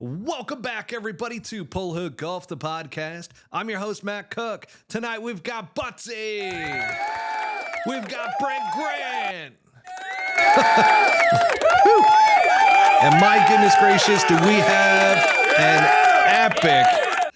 Welcome back, everybody, to Pull Hook Golf, the podcast. I'm your host, Matt Cook. Tonight, we've got Buttsy. We've got Brent. And my goodness gracious, do we have an epic...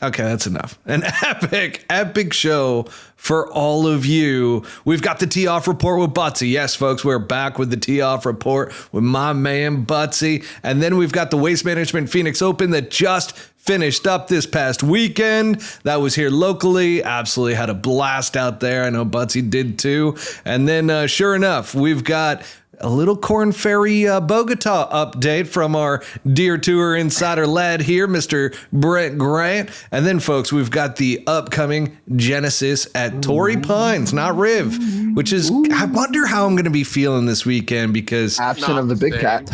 Okay, that's enough. An epic show for all of you. We've got the tee-off report with Buttsy. Yes, folks, we're back with the tee-off report with my man, Buttsy. And then we've got the Waste Management Phoenix Open that just finished up this past weekend. That was here locally. Absolutely had a blast out there. I know Buttsy did too. And then, sure enough, we've got a little Korn Ferry Bogotá update from our Deer Tour insider lad here, Mr. Brent Grant. And then, folks, we've got the upcoming Genesis at Torrey Pines, not Riv, which is, I wonder how I'm going to be feeling this weekend because... Absent of the big cat.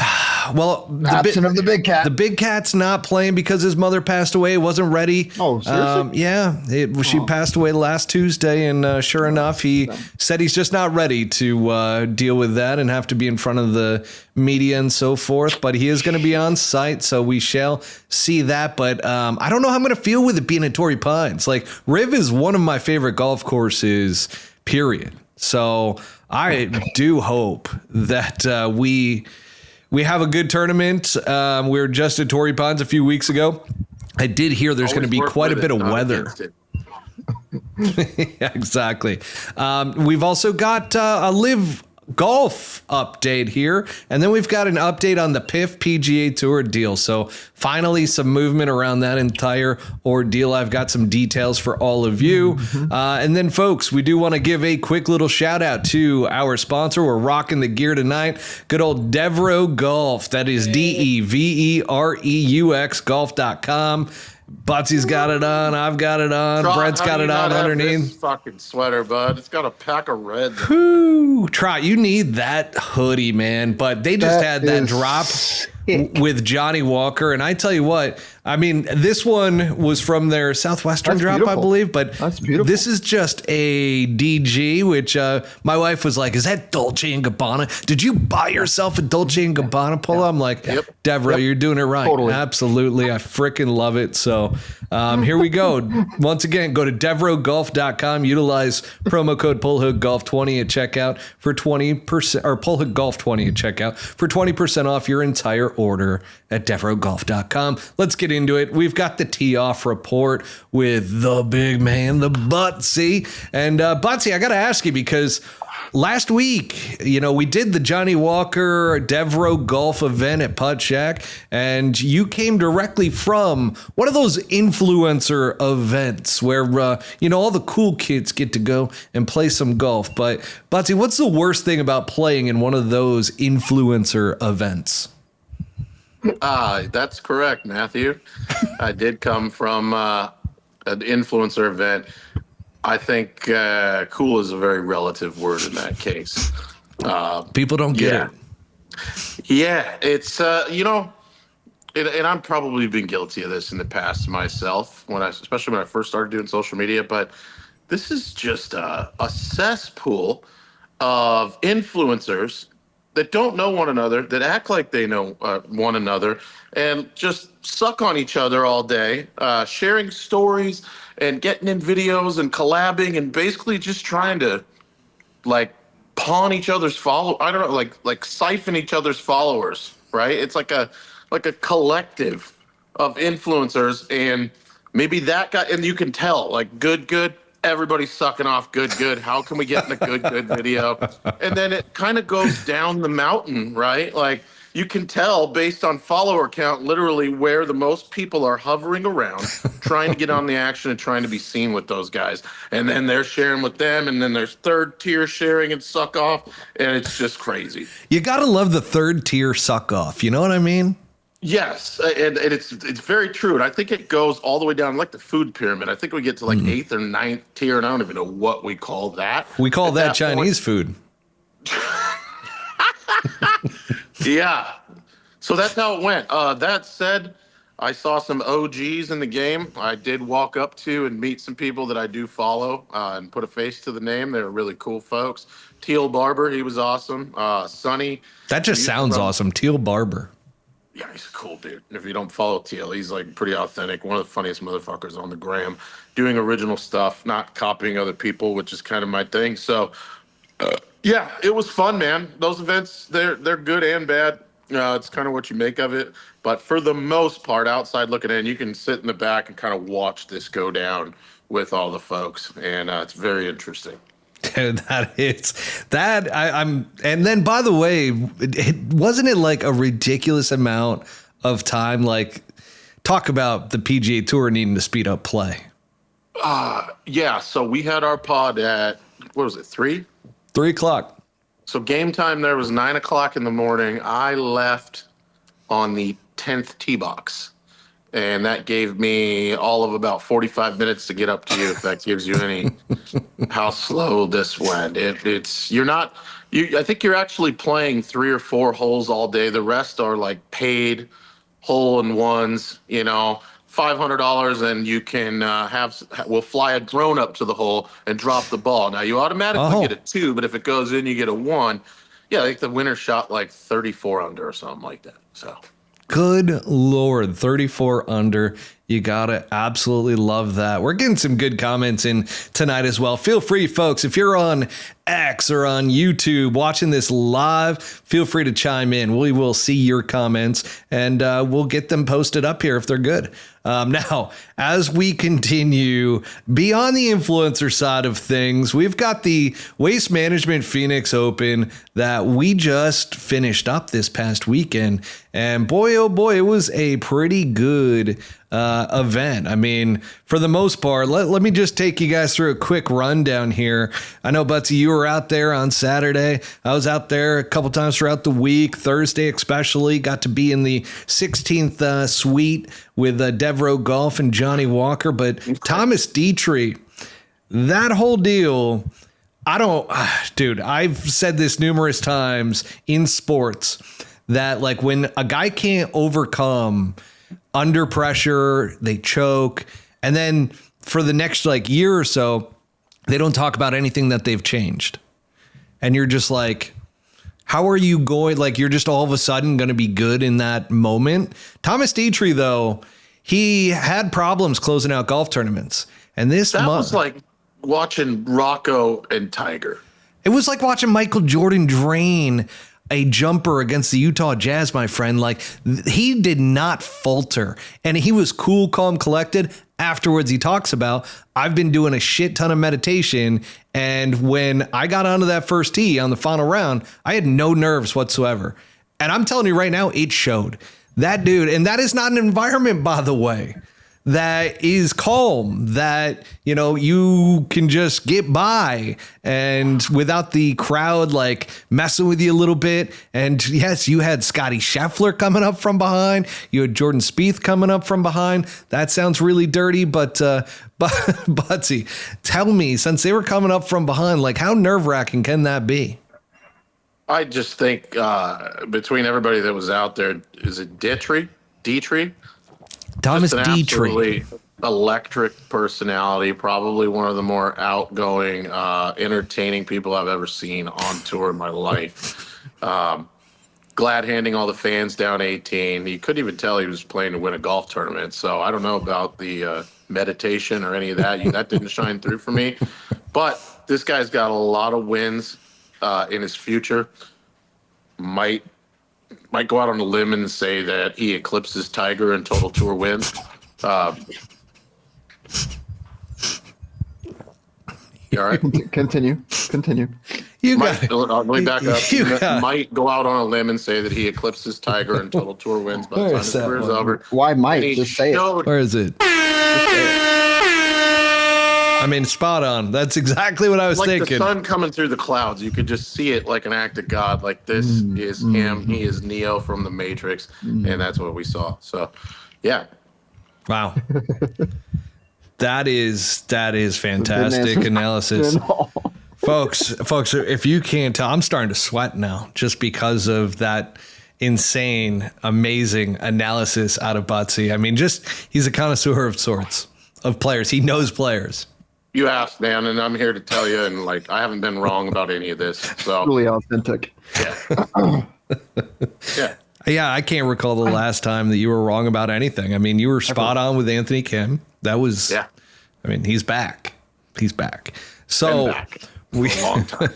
Well, the big cat. The big cat's not playing because his mother passed away, wasn't ready. Oh, seriously? She passed away last Tuesday, and sure enough, he said he's just not ready to deal with that and have to be in front of the media and so forth, but he is going to be on site, so we shall see that. But I don't know how I'm going to feel with it being at Torrey Pines. Like, Riv is one of my favorite golf courses, period. So I do hope that we have a good tournament. We were just at Torrey Pines a few weeks ago. I did hear there's going to be quite a bit of weather. Yeah, exactly. We've also got a LIV Golf update here, and then we've got an update on the PIF-PGA Tour deal. So finally some movement around that entire ordeal. I've got some details for all of you. And then, folks, we do want to give a quick little shout out to our sponsor. We're rocking the gear tonight. Good old Devereux Golf. That is Devereux golf.com. Butsy's got it on. I've got it on. Brent's got it on underneath. This fucking sweater, bud. It's got a pack of red. Whew. Trot, you need that hoodie, man. But they just had that drop with Johnny Walker. And I tell you what, I mean, this one was from their Southwestern drop, beautiful. I believe. But that's beautiful. This is just a DG, which my wife was like, is that Dolce & Gabbana? Did you buy yourself a Dolce & Gabbana polo? I'm like, Devereux, you're doing it right. Totally. Absolutely. I freaking love it. So here we go. Once again, go to DevereuxGolf.com. Utilize promo code PullHookGolf20 at checkout for 20%, or PullHookGolf20 at checkout for 20% off your entire order at DevereuxGolf.com. Let's get into it. We've got the tee-off report with the big man, the Buttsy. And Buttsy, I got to ask you because last week, we did the Johnny Walker Devereux golf event at Putt Shack, and you came directly from one of those influencer events where, all the cool kids get to go and play some golf. But Buttsy, what's the worst thing about playing in one of those influencer events? That's correct, Matthew. I did come from an influencer event. I think cool is a very relative word in that case. People don't get it. Yeah, it's, and I've probably been guilty of this in the past myself, especially when I first started doing social media, but this is just a cesspool of influencers that don't know one another, that act like they know one another, and just suck on each other all day, sharing stories and getting in videos and collabing and basically just trying to pawn each other's siphon each other's followers, right? It's like a collective of influencers, and maybe that guy, and you can tell, good, everybody's sucking off good. How can we get in a good video? And then it kind of goes down the mountain, right? Like, you can tell based on follower count literally where the most people are hovering around, trying to get on the action and trying to be seen with those guys. And then they're sharing with them, and then there's third tier sharing and suck off, and it's just crazy. You got to love the third tier suck off. You know what I mean? Yes, and it's very true, and I think it goes all the way down like the food pyramid. I think we get to eighth or ninth tier, and I don't even know what we call that. We call that Chinese food. Yeah, so that's how it went. That said, I saw some OGs in the game. I did walk up to and meet some people that I do follow and put a face to the name. They were really cool folks. Teal Barber, he was awesome. Sonny. That just sounds awesome. Teal Barber. Yeah, he's a cool dude. And if you don't follow TL, he's like pretty authentic. One of the funniest motherfuckers on the gram, doing original stuff, not copying other people, which is kind of my thing. So, yeah, it was fun, man. Those events, they're good and bad. It's kind of what you make of it. But for the most part, outside looking in, you can sit in the back and kind of watch this go down with all the folks, and it's very interesting. Dude, I'm and then by the way, wasn't it like a ridiculous amount of time? Like, talk about the PGA Tour needing to speed up play. Yeah, so we had our pod at, what was it, 3 o'clock. So game time there was 9 o'clock in the morning. I left on the 10th tee box, and that gave me all of about 45 minutes to get up to you, if that gives you any how slow this went. I think you're actually playing 3 or 4 holes all day. The rest are like paid hole-in-ones, $500, and you can we'll fly a drone up to the hole and drop the ball. Now you automatically get a 2, but if it goes in, you get a 1. Yeah, I think the winner shot like 34 under or something like that. So. Good Lord, 34 under. You gotta absolutely love that. We're getting some good comments in tonight as well. Feel free, folks, if you're on X or on YouTube watching this live, feel free to chime in. We will see your comments, and we'll get them posted up here if they're good. Now, as we continue beyond the influencer side of things, we've got the Waste Management Phoenix Open that we just finished up this past weekend. And boy, oh boy, it was a pretty good event. I mean, for the most part, let me just take you guys through a quick rundown here. I know, Buttsy, you were out there on Saturday. I was out there a couple times throughout the week, Thursday especially. Got to be in the 16th suite with Devereux Golf and Johnny Walker. But Thomas Detry, that whole deal, I've said this numerous times in sports that like when a guy can't overcome under pressure, they choke. And then for the next like year or so, they don't talk about anything that they've changed. And you're just like, how are you going? Like, you're just all of a sudden going to be good in that moment. Thomas Detry, though, he had problems closing out golf tournaments. And that was like watching Rocco and Tiger. It was like watching Michael Jordan drain a jumper against the Utah Jazz, my friend. Like, he did not falter, and he was cool, calm, collected. Afterwards, he talks about, I've been doing a shit ton of meditation, and when I got onto that first tee on the final round, I had no nerves whatsoever. And I'm telling you right now, it showed. That dude, and that is not an environment, by the way, that is calm, that, you can just get by and without the crowd like messing with you a little bit. And yes, you had Scotty Scheffler coming up from behind. You had Jordan Spieth coming up from behind. That sounds really dirty, but Buttsy, tell me, since they were coming up from behind, like how nerve-wracking can that be? I just think between everybody that was out there, is it Detry? Thomas Detry. Absolutely electric personality, probably one of the more outgoing, entertaining people I've ever seen on tour in my life. Glad handing all the fans down 18. You couldn't even tell he was playing to win a golf tournament. So I don't know about the meditation or any of that. That didn't shine through for me. But this guy's got a lot of wins in his future. Might go out on a limb and say that he eclipses Tiger in total tour wins. You all right? Continue. You got it. Let me back up. Might go out on a limb and say that he eclipses Tiger in total tour wins by the time his career's over. Why might? Just say it. Where is it? I mean, spot on. That's exactly what I was thinking. Like the sun coming through the clouds. You could just see it like an act of God. Like this is him. He is Neo from the Matrix. And that's what we saw. So, yeah. Wow. That is fantastic analysis. Folks, if you can't tell, I'm starting to sweat now just because of that insane, amazing analysis out of Buttsy. I mean, he's a connoisseur of sorts, of players. He knows players. You asked, man, and I'm here to tell you, and I haven't been wrong about any of this. So really authentic. Yeah. Yeah. Yeah, I can't recall the last time that you were wrong about anything. I mean, you were spot on with Anthony Kim. That was, I mean, he's back. He's back. So back for a long time.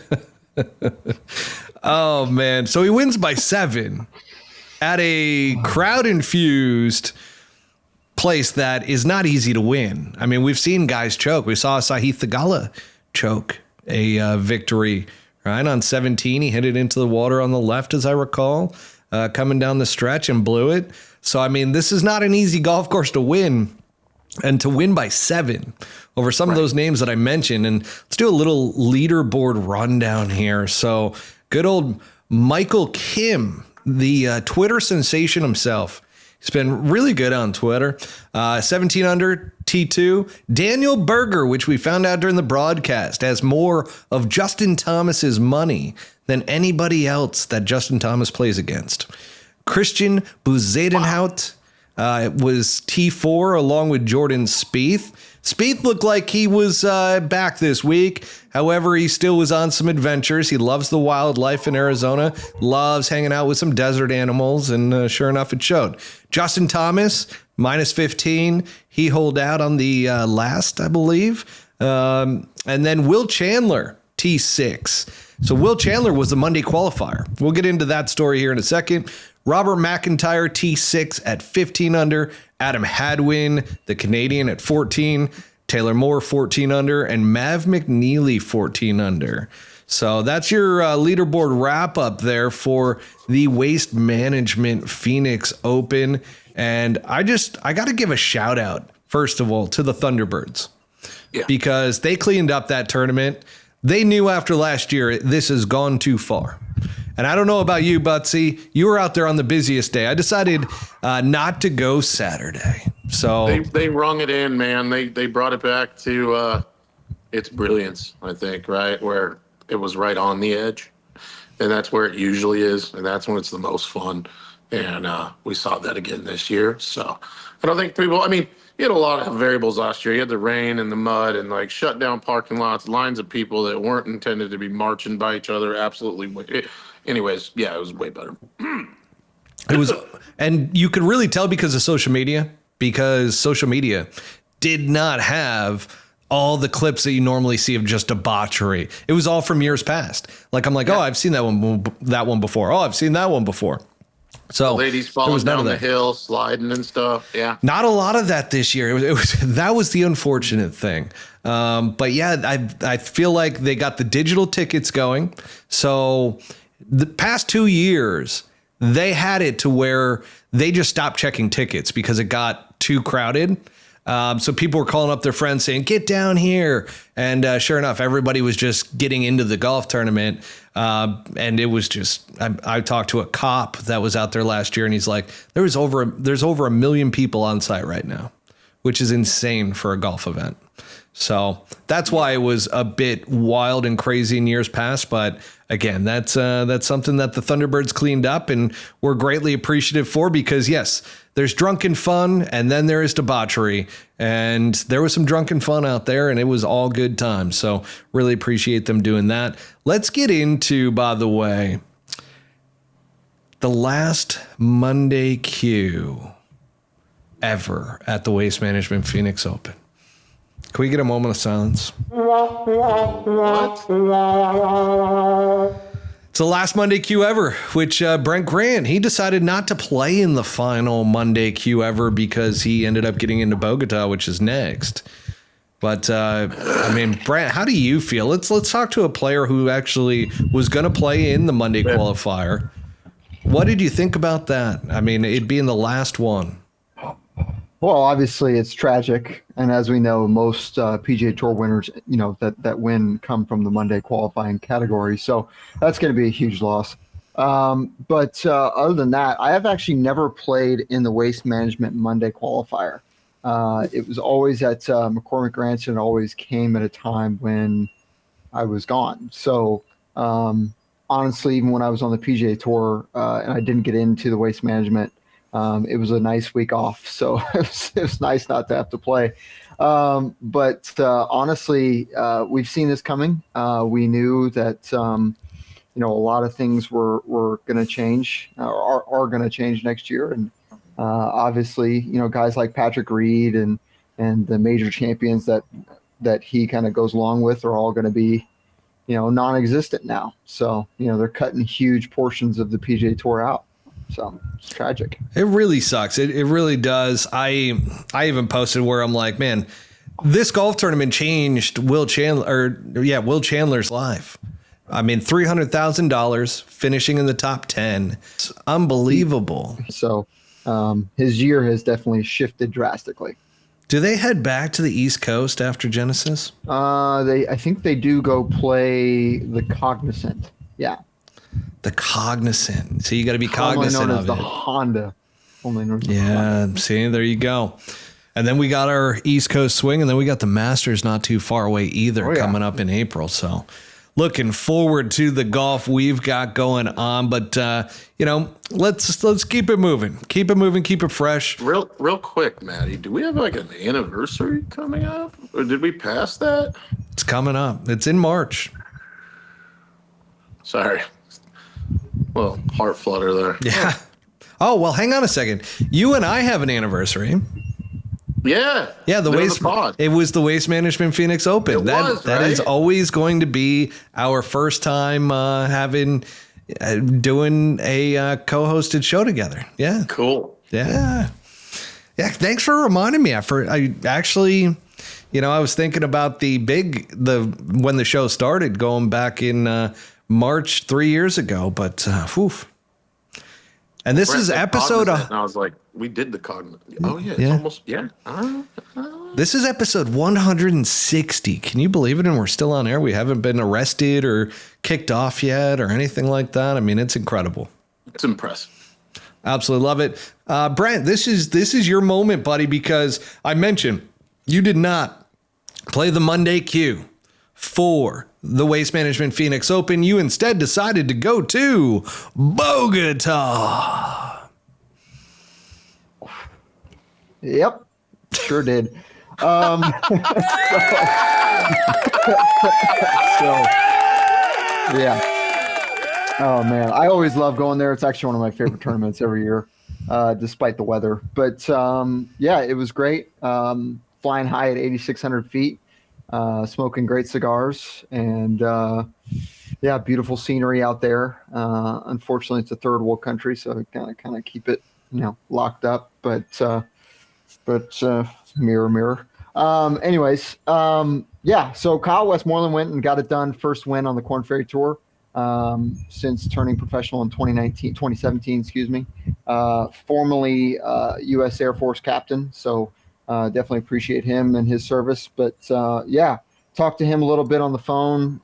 Oh man. So he wins by 7 at a crowd infused place that is not easy to win. I mean, we've seen guys choke. We saw Sahith Theegala choke a victory, right? On 17, he hit it into the water on the left, as I recall. Coming down the stretch and blew it. So, I mean, this is not an easy golf course to win, and to win by 7 over some of those names that I mentioned. And let's do a little leaderboard rundown here. So good old Michael Kim, the Twitter sensation himself. He's been really good on Twitter. 17 under T2. Daniel Berger, which we found out during the broadcast, has more of Justin Thomas's money than anybody else that Justin Thomas plays against. Christian Buzedenhout was T4 along with Jordan Spieth. Spieth looked like he was back this week. However, he still was on some adventures. He loves the wildlife in Arizona, loves hanging out with some desert animals, and sure enough, it showed. Justin Thomas, minus 15. He holed out on the last, I believe. And then Will Chandler, T6. So Will Chandler was the Monday qualifier. We'll get into that story here in a second. Robert McIntyre, T6 at 15 under. Adam Hadwin, the Canadian, at 14. Taylor Moore, 14 under. And Mav McNeely, 14 under. So that's your leaderboard wrap up there for the Waste Management Phoenix Open. And I got to give a shout out, first of all, to the Thunderbirds. Because they cleaned up that tournament. They knew after last year, this has gone too far. And I don't know about you, Buttsy. You were out there on the busiest day. I decided not to go Saturday. So they rung it in, man. They brought it back to its brilliance, I think, right? Where it was right on the edge. And that's where it usually is. And that's when it's the most fun. And we saw that again this year. So I don't think people, I mean, you had a lot of variables last year. You had the rain and the mud and like shut down parking lots, lines of people that weren't intended to be marching by each other. Absolutely. Anyways, yeah, it was way better. It was, and you could really tell because social media did not have all the clips that you normally see of just debauchery. It was all from years past. Like, I'm like, oh, I've seen that one before. Oh, I've seen that one before. So the ladies falling down the hill, sliding and stuff. Yeah. Not a lot of that this year. That was the unfortunate thing. But yeah, I feel like they got the digital tickets going. So the past 2 years, they had it to where they just stopped checking tickets because it got too crowded. So people were calling up their friends saying, get down here. And sure enough, everybody was just getting into the golf tournament. And it was just, I talked to a cop that was out there last year and he's like, there's over 1 million people on site right now, which is insane for a golf event. So that's why it was a bit wild and crazy in years past. But again, that's something that the Thunderbirds cleaned up and we're greatly appreciative for, because yes, there's drunken fun and then there is debauchery, and there was some drunken fun out there and it was all good times. So really appreciate them doing that. Let's get into, by the way, the last Monday Q ever at the Waste Management Phoenix Open. Can we get a moment of silence? What? It's the last Monday Q ever, which Brent Grant, he decided not to play in the final Monday Q ever because he ended up getting into Bogotá, which is next. But I mean, Brent, how do you feel? Let's talk to a player who actually was going to play in the Monday qualifier. What did you think about that? I mean, it being the last one. Well, obviously it's tragic, and as we know, most PGA Tour winners, that win come from the Monday qualifying category. So that's going to be a huge loss. But other than that, I have actually never played in the Waste Management Monday qualifier. It was always at McCormick Ranch, and always came at a time when I was gone. So honestly, even when I was on the PGA Tour and I didn't get into the Waste Management, it was a nice week off, so it was nice not to have to play. But honestly, we've seen this coming. We knew that a lot of things were going to change, are going to change next year. And obviously, guys like Patrick Reed and the major champions that he kind of goes along with are all going to be, non-existent now. So, they're cutting huge portions of the PGA Tour out. So it's tragic. It really sucks. It really does. I even posted where I'm like, man, this golf tournament changed Will Chandler's life. I mean, $300,000 finishing in the top 10. It's unbelievable. So his year has definitely shifted drastically. Do they head back to the East Coast after Genesis? I think they do go play the Cognizant. Yeah. The Cognizant. So you got to be cognizant of it. The Honda. See, there you go. And then we got our East Coast swing, and then we got the Masters not too far away either coming up in April. So looking forward to the golf we've got going on. But, let's keep it moving. Keep it moving. Keep it fresh. Real quick, Maddie, do we have like an anniversary coming up? Or did we pass that? It's coming up. It's in March. Sorry. Well, heart flutter there. Yeah. Oh, well, hang on a second. You and I have an anniversary. Yeah. Yeah, it was the Waste Management Phoenix Open. That is always going to be our first time doing a co-hosted show together. Yeah. Cool. Yeah. Yeah, thanks for reminding me. I actually, I was thinking about when the show started going back in March 3 years ago, but and this Brent is episode. And I was like, we did the Cognizant. Oh yeah, it's almost This is episode 160. Can you believe it? And we're still on air. We haven't been arrested or kicked off yet or anything like that. I mean, it's incredible. It's impressive. Absolutely love it. Brent, this is your moment, buddy, because I mentioned you did not play the Monday queue for the Waste Management Phoenix Open. You instead decided to go to Bogotá. Yep, sure did. Yeah. Oh man, I always love going there. It's actually one of my favorite tournaments every year, despite the weather. But it was great. Flying high at 8,600 feet, smoking great cigars, and beautiful scenery out there. Unfortunately, it's a third world country, so kind of keep it locked up. But mirror. So Kyle Westmoreland went and got it done. First win on the Korn Ferry Tour since turning professional in 2017, excuse me. Formerly U.S. Air Force captain, so definitely appreciate him and his service. But talked to him a little bit on the phone.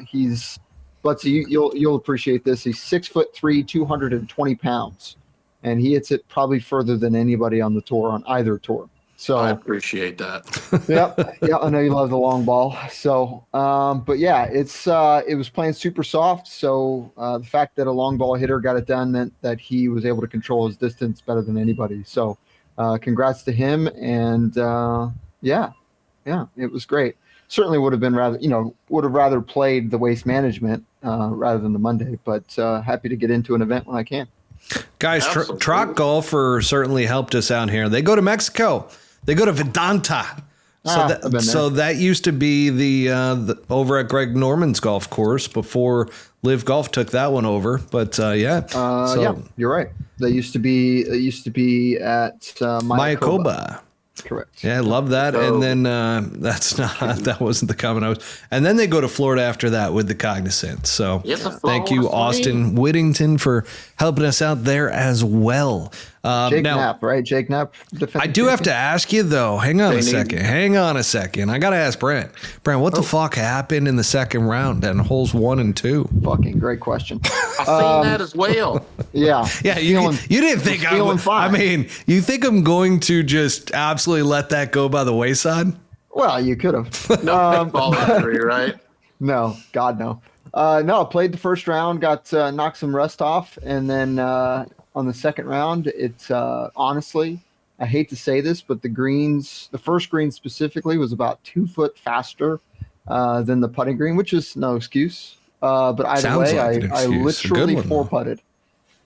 He's Buttsy, you'll appreciate this. He's 6'3", 220 pounds. And he hits it probably further than anybody on the tour, on either tour. So I appreciate that. Yeah, I know you love the long ball. So, it was playing super soft. So the fact that a long ball hitter got it done meant that he was able to control his distance better than anybody. So, congrats to him. And it was great. Certainly would have been rather played the Waste Management rather than the Monday, but happy to get into an event when I can. Guys, Troc Golfer certainly helped us out here. They go to Mexico. They go to Vedanta. So that used to be the over at Greg Norman's golf course before LIV Golf took that one over. But you're right. They used to be at Mayakoba. Correct. Yeah, I love that. So, and then that wasn't the comment and then they go to Florida after that with the Cognizant. So thank you, Austin Whittington, for helping us out there as well. Jake Knapp, right? Jake Knapp. I do have to ask you though. Hang on a second. I got to ask Brent. Brent, what the fuck happened in the second round and holes 1 and 2? Fucking great question. I seen that as well. Yeah. Yeah. You didn't think you think I'm going to just absolutely let that go by the wayside? Well, you could have. No ball injury, right? No, God, no. No, I played the first round, got knocked some rust off, and then on the second round, it's honestly, I hate to say this, but the first green specifically was about 2 foot faster than the putting green, which is no excuse. But either Sounds way, like an I excuse. A good literally one, four putted.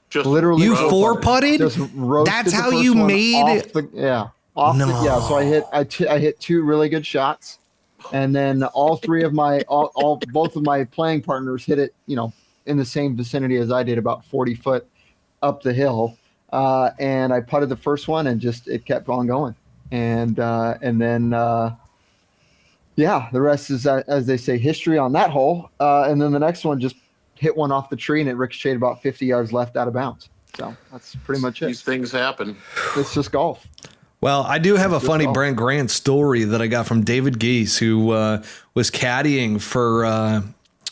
Just Literally, You four four putted? Just roasted That's the how first you one made off it? Yeah. So I hit two really good shots, and then both of my playing partners hit it, in the same vicinity as I did, about 40 foot up the hill. And I putted the first one, and it kept on going. And then the rest is, as they say, history on that hole. And then the next one just hit one off the tree, and it ricocheted about 50 yards left out of bounds. So that's pretty much it. These things happen. It's just golf. Well, I do have a funny Brent Grant story that I got from David Geese, who was caddying for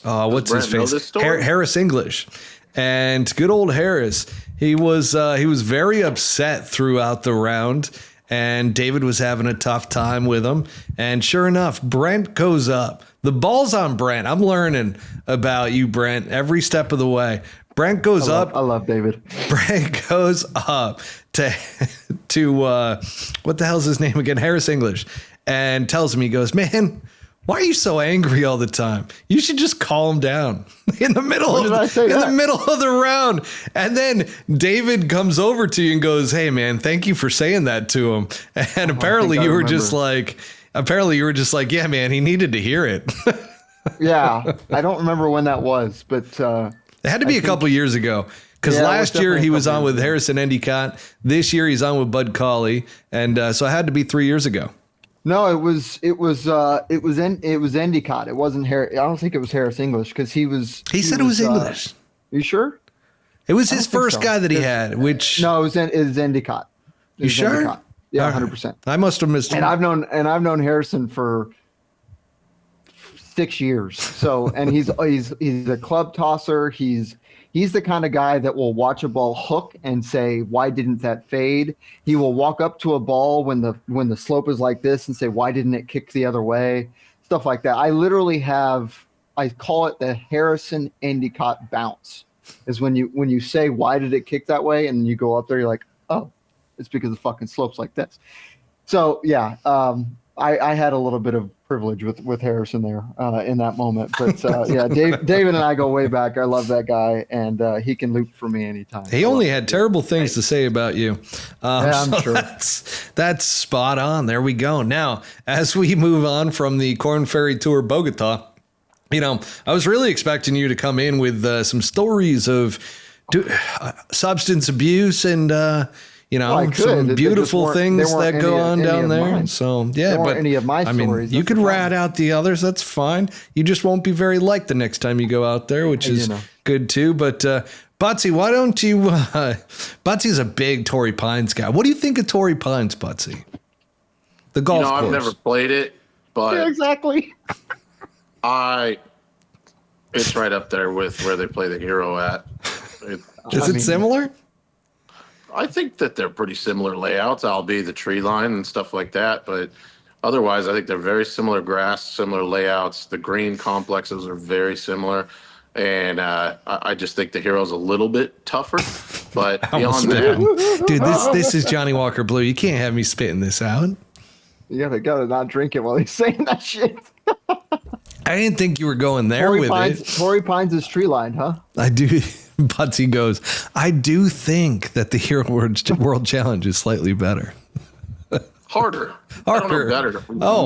what's his face, Harris English, and good old Harris. He was very upset throughout the round, and David was having a tough time with him. And sure enough, Brent goes up. The ball's on Brent. I'm learning about you, Brent, every step of the way. Brent goes up. I love David. Brent goes up to what the hell's his name again? Harris English, and tells him, he goes, "Man, why are you so angry all the time? You should just calm down." In the middle of the round. And then David comes over to you and goes, "Hey man, thank you for saying that to him." And apparently you were just like, "Yeah, man, he needed to hear it." Yeah. I don't remember when that was, but it had to be a couple years ago. Because last year he was on with Harrison Endicott. This year he's on with Bud Cauley. And so it had to be 3 years ago. No, it was Endicott. It wasn't Harris. I don't think it was Harris English, because he said it was English. You sure? It was his first guy that he had, which no, it was Endicott. You sure? Endicott. Yeah, 100%. I must have missed. And I've known Harrison for 6 years. So, and he's a club tosser. He's the kind of guy that will watch a ball hook and say, "Why didn't that fade?" He will walk up to a ball when the slope is like this and say, "Why didn't it kick the other way?" Stuff like that. I literally I call it the Harrison Endicott bounce. Is when you say, "Why did it kick that way?" and you go up there, you're like, "Oh, it's because the fucking slope's like this." So yeah, I had a little bit of privilege with Harrison there in that moment. But yeah, David and I go way back. I love that guy, and he can loop for me anytime. He only had terrible things to say about you. I'm sure. That's spot on. There we go. Now, as we move on from the Korn Ferry Tour Bogotá, I was really expecting you to come in with some stories of substance abuse and some beautiful things that go on down there. So yeah, but any of my stories. You could rat out the others. That's fine. You just won't be very liked the next time you go out there, which is good too. But Buttsy, why don't you? Butsy's a big Torrey Pines guy. What do you think of Torrey Pines, Buttsy? The golf course. I've never played it, but yeah, exactly. It's right up there with where they play the Hero at. Is it similar? I think that they're pretty similar layouts, albeit the tree line and stuff like that. But otherwise, I think they're very similar grass, similar layouts. The green complexes are very similar. And I just think the Hero's a little bit tougher. But beyond that. Dude, this is Johnny Walker Blue. You can't have me spitting this out. You gotta not drink it while he's saying that shit. I didn't think you were going there with it. Torrey Pines is tree lined, huh? I do. Buttsy goes, I do think that the Hero World Challenge is slightly better. Harder. Better.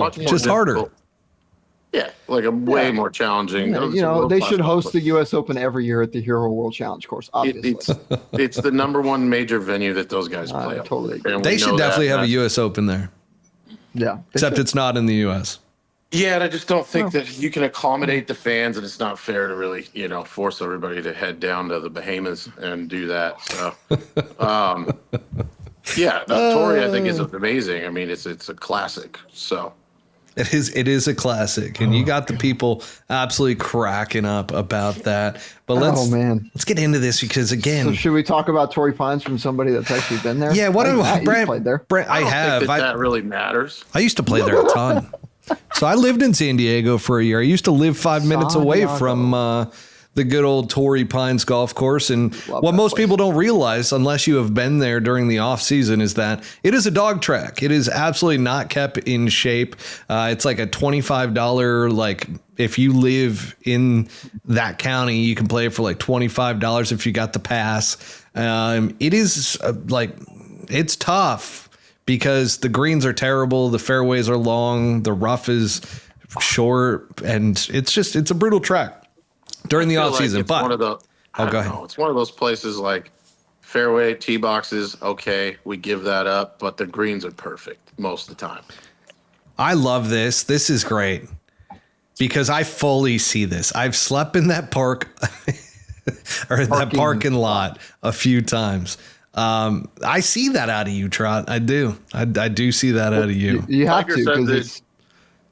Just harder. Yeah, like a way more challenging. They should host the U.S. Open every year at the Hero World Challenge course, obviously. It's the number one major venue that those guys play. Totally. They should definitely have a U.S. Open there. Yeah. Except it's not in the U.S. Yeah, and I just don't think that you can accommodate the fans, and it's not fair to really, force everybody to head down to the Bahamas and do that. So, Torrey, I think, is amazing. I mean, it's a classic. So. It is a classic, and you got the people absolutely cracking up about that. But let's get into this, because again, so should we talk about Torrey Pines from somebody that's actually been there? Yeah, Brent played there. Brent, I have. Think that really matters. I used to play there a ton. So I lived in San Diego for a year. I used to live 5 minutes away from the good old Torrey Pines golf course. And what most people don't realize, unless you have been there during the off season, is that it is a dog track. It is absolutely not kept in shape. It's like a $25, like if you live in that county, you can play it for like $25 if you got the pass. It is it's tough because the greens are terrible. The fairways are long. The rough is short, and it's a brutal track during the off season. But go ahead. It's one of those places like fairway, tee boxes. Okay, we give that up, but the greens are perfect most of the time. I love this. This is great because I fully see this. I've slept in that park or that parking lot a few times. I see that out of you, Trot. I do. I do see that out of you. You have to, because it's.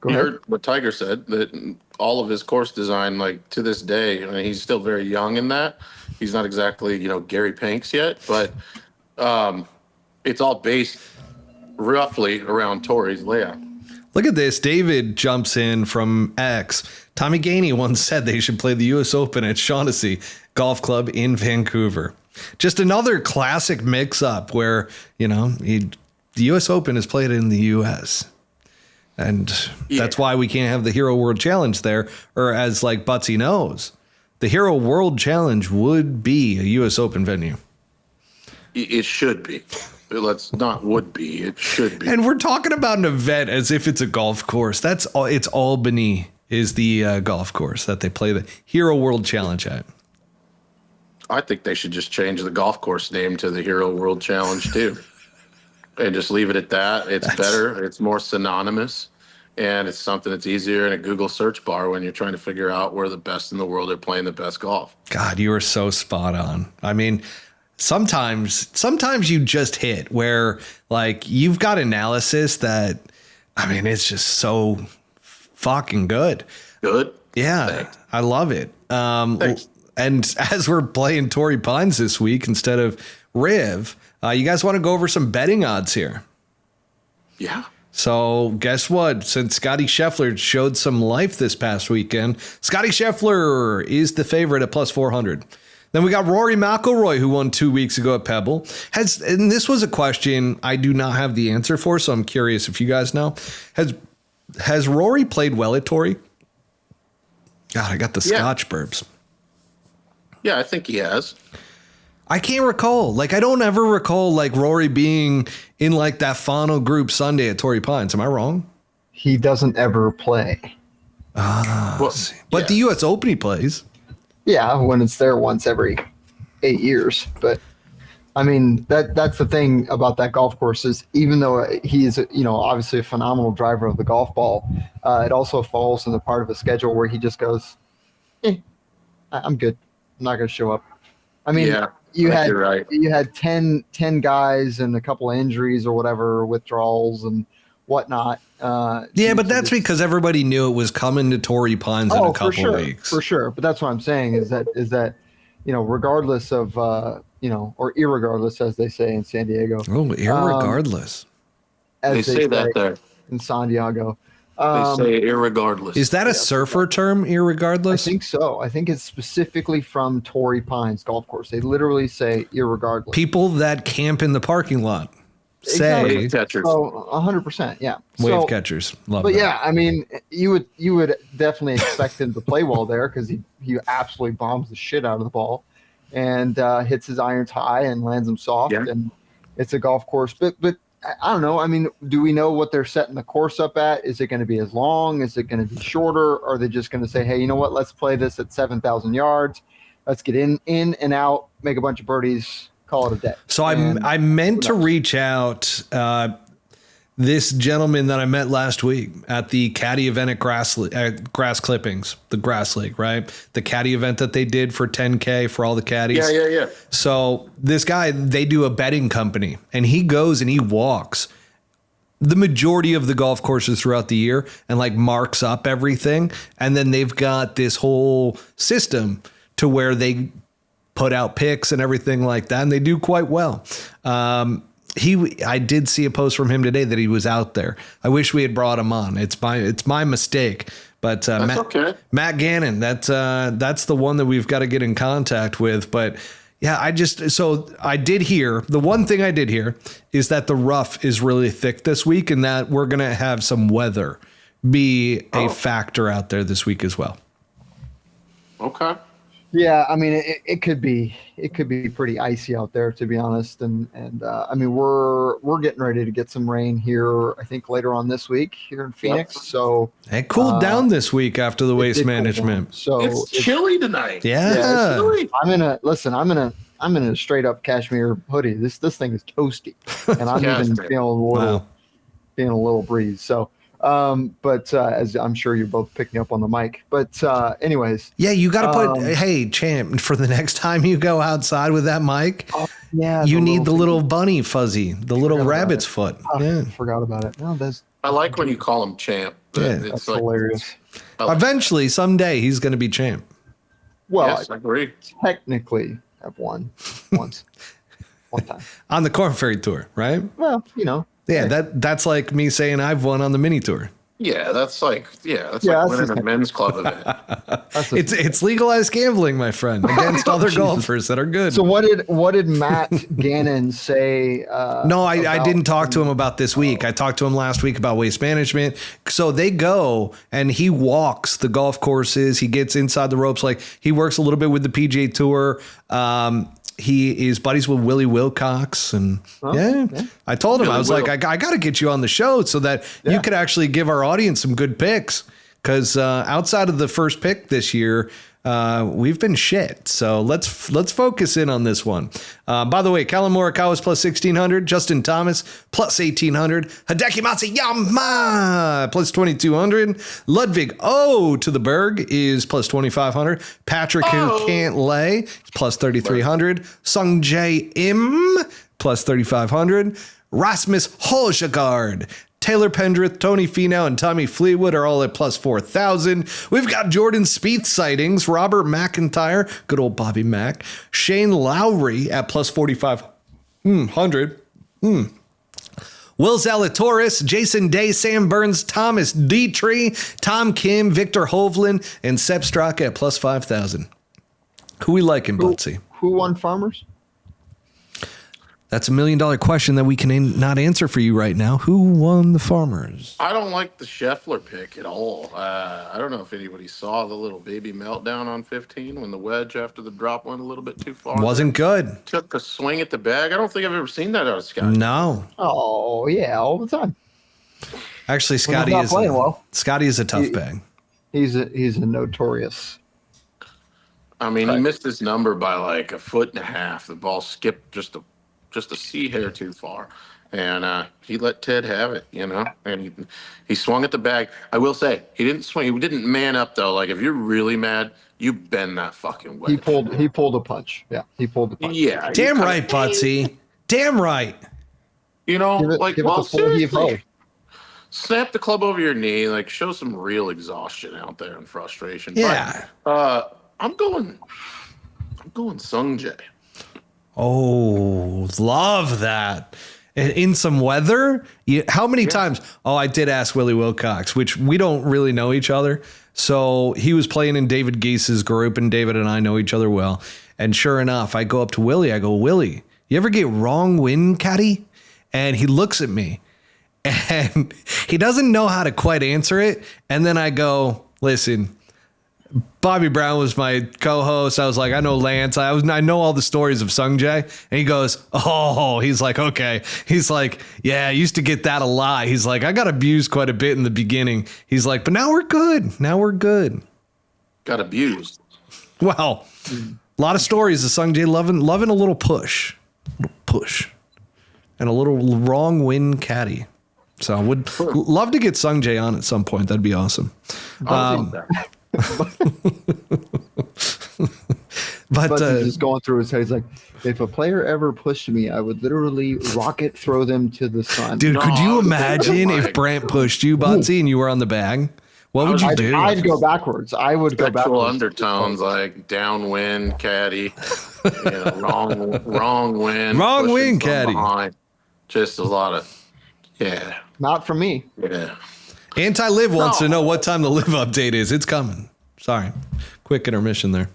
You heard what Tiger said, that all of his course design, like to this day, I mean, he's still very young in that. He's not exactly, Gary Panks yet, but it's all based roughly around Torrey's layout. Look at this. David jumps in from X. Tommy Gainey once said they should play the U.S. Open at Shaughnessy Golf Club in Vancouver. Just another classic mix-up where, the U.S. Open is played in the U.S., and that's why we can't have the Hero World Challenge there. Or as like Buttsy knows, the Hero World Challenge would be a U.S. Open venue. It should be. Let's not would be. It should be. And we're talking about an event as if it's a golf course. It's Albany is the golf course that they play the Hero World Challenge at. I think they should just change the golf course name to the Hero World Challenge too. And just leave it at that. It's better. It's more synonymous. And it's something that's easier in a Google search bar when you're trying to figure out where the best in the world are playing the best golf. God, you are so spot on. I mean, sometimes you just hit where like you've got analysis that, I mean, it's just so fucking good. Good? Yeah. Thanks. I love it. Thanks. And as we're playing Torrey Pines this week instead of Riv, you guys want to go over some betting odds here? Yeah. So guess what? Since Scotty Scheffler showed some life this past weekend, Scotty Scheffler is the favorite at plus 400. Then we got Rory McIlroy, who won 2 weeks ago at Pebble. And this was a question I do not have the answer for, so I'm curious if you guys know. Has Rory played well at Torrey? God, I got the Scotch burps. Yeah, I think he has. I can't recall. Like, I don't ever recall like Rory being in like that final group Sunday at Torrey Pines. Am I wrong? He doesn't ever play. But the U.S. Open he plays. Yeah, when it's there once every 8 years. But I mean, that's the thing about that golf course is even though he's obviously a phenomenal driver of the golf ball, it also falls in the part of a schedule where he just goes, I'm good. I'm not going to show up. I mean, you had 10 guys and a couple of injuries or whatever, withdrawals and whatnot. But that's because everybody knew it was coming to Torrey Pines in a couple of weeks. For sure. But that's what I'm saying is that regardless of, or irregardless, as they say in San Diego. Oh, irregardless. As they say that there. In San Diego. They say irregardless. Is that a surfer term, irregardless? I think so. I think it's specifically from Torrey Pines golf course. They literally say irregardless. People that camp in the parking lot say wave catchers. Oh, 100%. Yeah. Wave catchers. Love but that. Yeah, I mean, you would definitely expect him to play well there because he absolutely bombs the shit out of the ball and hits his irons high and lands them soft. Yeah. And it's a golf course. But I don't know. I mean, do we know what they're setting the course up at? Is it going to be as long? Is it going to be shorter? Or are they just going to say, hey, you know what? Let's play this at 7,000 yards. Let's get in and out, make a bunch of birdies, call it a day. So I meant to reach out this gentleman that I met last week at the Caddy event at Grass Clippings, the Grass League, right? The Caddy event that they did for 10K for all the caddies. Yeah. So this guy, they do a betting company, and he goes and he walks the majority of the golf courses throughout the year and like marks up everything. And then they've got this whole system to where they put out picks and everything like that. And they do quite well. I did see a post from him today that he was out there. I wish we had brought him on. It's my mistake. But Matt Gannon, that's the one that we've got to get in contact with. But yeah, I did hear, the one thing I did hear is that the rough is really thick this week and that we're going to have some weather be a factor out there this week as well. Okay. Yeah, I mean, it could be pretty icy out there, to be honest. And I mean, we're getting ready to get some rain here, I think later on this week here in Phoenix. Yep. So it cooled down this week after the waste management. So it's chilly tonight. Yeah. It's chilly. I'm in a straight up cashmere hoodie. This thing is toasty, and I'm even feeling a little breeze. So. But as I'm sure you're both picking up on the mic, but anyways. Yeah, you got to put, hey, champ, for the next time you go outside with that mic, you need the little bunny fuzzy, the little rabbit's foot. I forgot about it. No, I like when you call him champ. That's hilarious. Eventually, someday, he's going to be champ. Well, yes, I agree. Technically, I've won once. One time. On the Korn Ferry Tour, right? Well, Yeah, that's like me saying I've won on the mini tour. Yeah, that's like winning a men's club event. It's legalized gambling, my friend, against other golfers that are good. So what did Matt Gannon say? No, I didn't talk to him about this week. I talked to him last week about waste management. So they go and he walks the golf courses. He gets inside the ropes. Like he works a little bit with the PGA Tour. He is buddies with Willie Wilcox. And I told him, I was like, I got to get you on the show so that you could actually give our audience some good picks. Because outside of the first pick this year, we've been shit. So let's focus in on this one. By the way, Callum Morikawa's plus 1,600, Justin Thomas plus 1,800, Hideki Matsuyama plus 2,200, Ludwig to the Berg is plus 2,500, Patrick who can't lay is plus 3,300, Sung Jae Im plus 3,500, Rasmus Højgaard, Taylor Pendrith, Tony Finau, and Tommy Fleetwood are all at plus 4,000. We've got Jordan Spieth sightings, Robert McIntyre, good old Bobby Mack, Shane Lowry at plus 4,500. Will Zalatoris, Jason Day, Sam Burns, Thomas Detry, Tom Kim, Victor Hovland, and Sepp Straka at plus 5,000. Who we liking, Buttsy? Who won Farmers? That's $1 million question that we can not answer for you right now. Who won the Farmers? I don't like the Scheffler pick at all. I don't know if anybody saw the little baby meltdown on 15 when the wedge after the drop went a little bit too far. Wasn't good. Took a swing at the bag. I don't think I've ever seen that out of Scotty. No. Oh, yeah, all the time. Actually, Scotty is a tough bag. He's a notorious. I mean, he missed his number by like 1.5 feet. The ball skipped just a sea hair too far. And he let Ted have it, and he swung at the bag. I will say, he didn't swing. He didn't man up, though. Like, if you're really mad, you bend that fucking wedge. He pulled a punch. Yeah, he pulled a punch. Yeah. Damn right, Buttsy. Damn right. Seriously. Snap the club over your knee. Like, show some real exhaustion out there and frustration. Yeah. But, I'm going Sung Jae. Oh, love that. In some weather? How many times? Oh, I did ask Willie Wilcox, which we don't really know each other. So he was playing in David Geese's group, and David and I know each other well. And sure enough, I go up to Willie. I go, Willie, you ever get wrong wind, Caddy? And he looks at me, and he doesn't know how to quite answer it. And then I go, listen, Bobby Brown was my co-host. I was like, I know Lance. I know all the stories of Sung Jae. And he goes, he's like, okay. He's like, yeah, I used to get that a lot. He's like, I got abused quite a bit in the beginning. He's like, but now we're good. Got abused. Well, a lot of stories of Sung Jae loving a little push, and a little wrong wind caddy. So I would love to get Sung Jae on at some point. That'd be awesome. But he's just going through his head. He's like, if a player ever pushed me, I would literally rocket throw them to the sun. Dude, could you imagine if Brent pushed you, Buttsy, and you were on the bag? What would you do? I'd go backwards. I would go backwards. Sexual undertones like downwind, caddy, wrong wind. Wrong wind, caddy. Behind. Just a lot of, yeah. Not from me. Yeah. Anti-LIV wants to know what time the LIV update is. It's coming. Sorry. Quick intermission there.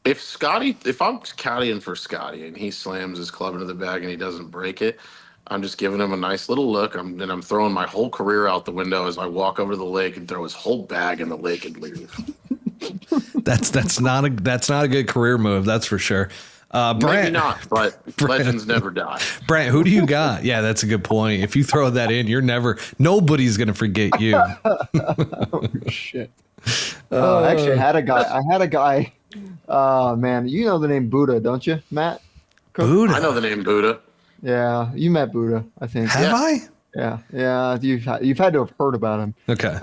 If I'm caddying for Scotty and he slams his club into the bag and he doesn't break it, I'm just giving him a nice little look. I'm throwing my whole career out the window as I walk over to the lake and throw his whole bag in the lake and leave. That's not a good career move. That's for sure. Brent, maybe not, but legends never die. Brent, who do you got? Yeah, that's a good point. If you throw that in, nobody's going to forget you. Oh, shit. Actually, I had a guy. Man, you know the name Buddha, don't you, Matt? Buddha. I know the name Buddha. Yeah, you met Buddha, I think. Have I? Yeah. You've had to have heard about him. Okay.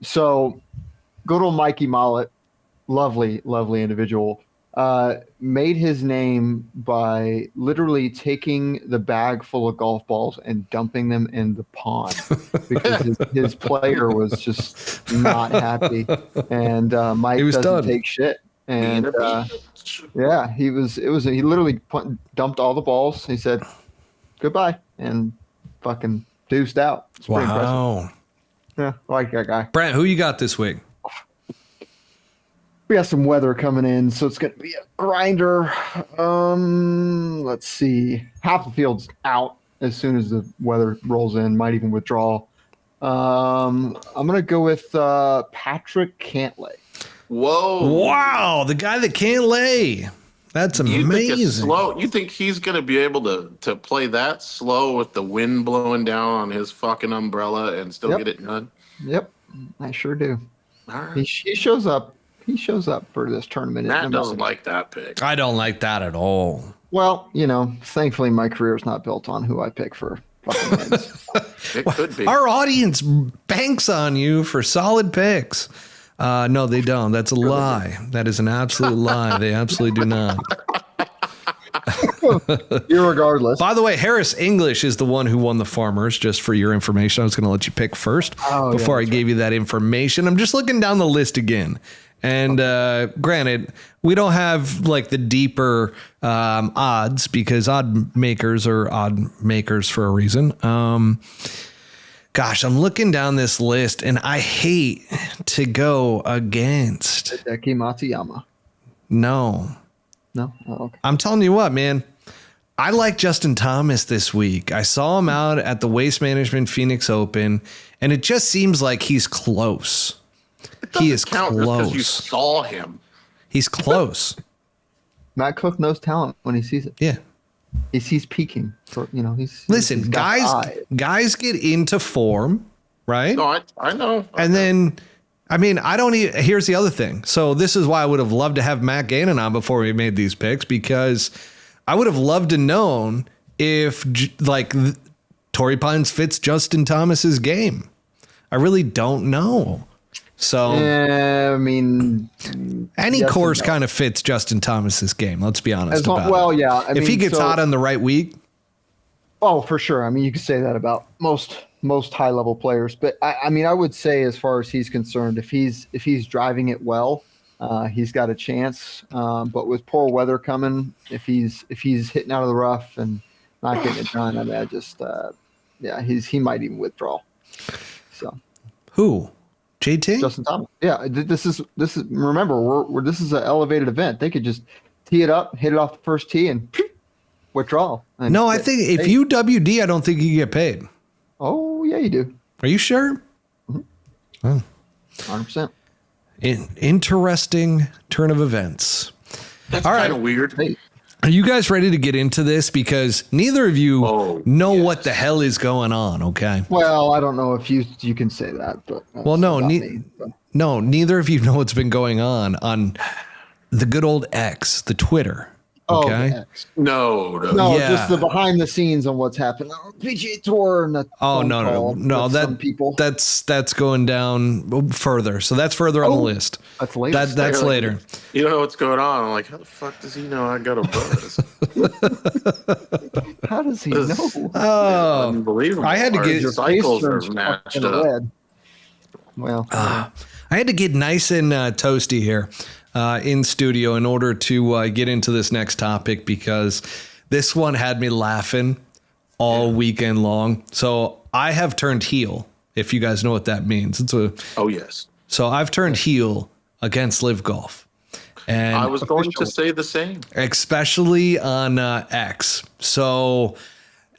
So, good old Mikey Mollett, lovely individual. Made his name by literally taking the bag full of golf balls and dumping them in the pond because his player was just not happy, and Mike doesn't take shit. And he literally dumped all the balls. He said goodbye and fucking deuced out. It's pretty impressive. Yeah, I like that guy. Brent, who you got this week? We got some weather coming in, so it's going to be a grinder. Let's see. Half the field's out as soon as the weather rolls in, might even withdraw. I'm going to go with Patrick Cantlay. Whoa. Wow, the guy that can't lay. That's amazing. You think he's going to be able to play that slow with the wind blowing down on his fucking umbrella and still get it done? Yep, I sure do. All right. He shows up. He shows up for this tournament. Matt doesn't like that pick. I don't like that at all. Well, thankfully my career is not built on who I pick for fucking wins. It could be. Our audience banks on you for solid picks. No, they don't. That's a lie. That is an absolute lie. They absolutely do not. Irregardless. By the way, Harris English is the one who won the Farmers, just for your information. I was going to let you pick first before I gave you that information. I'm just looking down the list again. And granted, we don't have like the deeper odds because odd makers are odd makers for a reason. Gosh, I'm looking down this list and I hate to go against Hideki Matsuyama. No. Oh, okay. I'm telling you what, man. I like Justin Thomas this week. I saw him out at the Waste Management Phoenix Open, and it just seems like he's close. He is close. Because you saw him. He's close. Matt Cook knows talent when he sees it. Yeah. He's peaking. Listen, guys get into form, right? No, I know. And then, here's the other thing. So this is why I would have loved to have Matt Gannon on before we made these picks, because I would have loved to known if Torrey Pines fits Justin Thomas's game. I really don't know. So, any course kind of fits Justin Thomas's game. Let's be honest about it. Yeah. If he gets hot on the right week. Oh, for sure. You could say that about most high level players, but I would say as far as he's concerned, if he's driving it well, he's got a chance. But with poor weather coming, if he's hitting out of the rough and not getting it done, he might even withdraw. So who? JT? Justin Thomas. Yeah, this is remember, this is an elevated event. They could just tee it up, hit it off the first tee, and withdraw. And no, I think if you WD, I don't think you get paid. Oh, yeah, you do. Are you sure? Mm-hmm. Oh. 100%. Interesting turn of events. That's kind of weird. Hey. Are you guys ready to get into this? Because neither of you know what the hell is going on, okay? Well, I don't know if you can say that, but neither of you know what's been going on the good old X, the Twitter. Okay. No. Just the behind the scenes on what's happened on PGA Tour and no. That's going down further. So that's further on the list. That's later. That's later. You don't know what's going on. I'm like, how the fuck does he know I got a buzz? How does he know? Oh, unbelievable. I had to get cycles are matched up. Well, I had to get nice and toasty here. In studio in order to get into this next topic, because this one had me laughing all weekend long. So I have turned heel, if you guys know what that means. Oh, yes. So I've turned heel against LIV Golf. And I was going to say the same. Especially on X. So,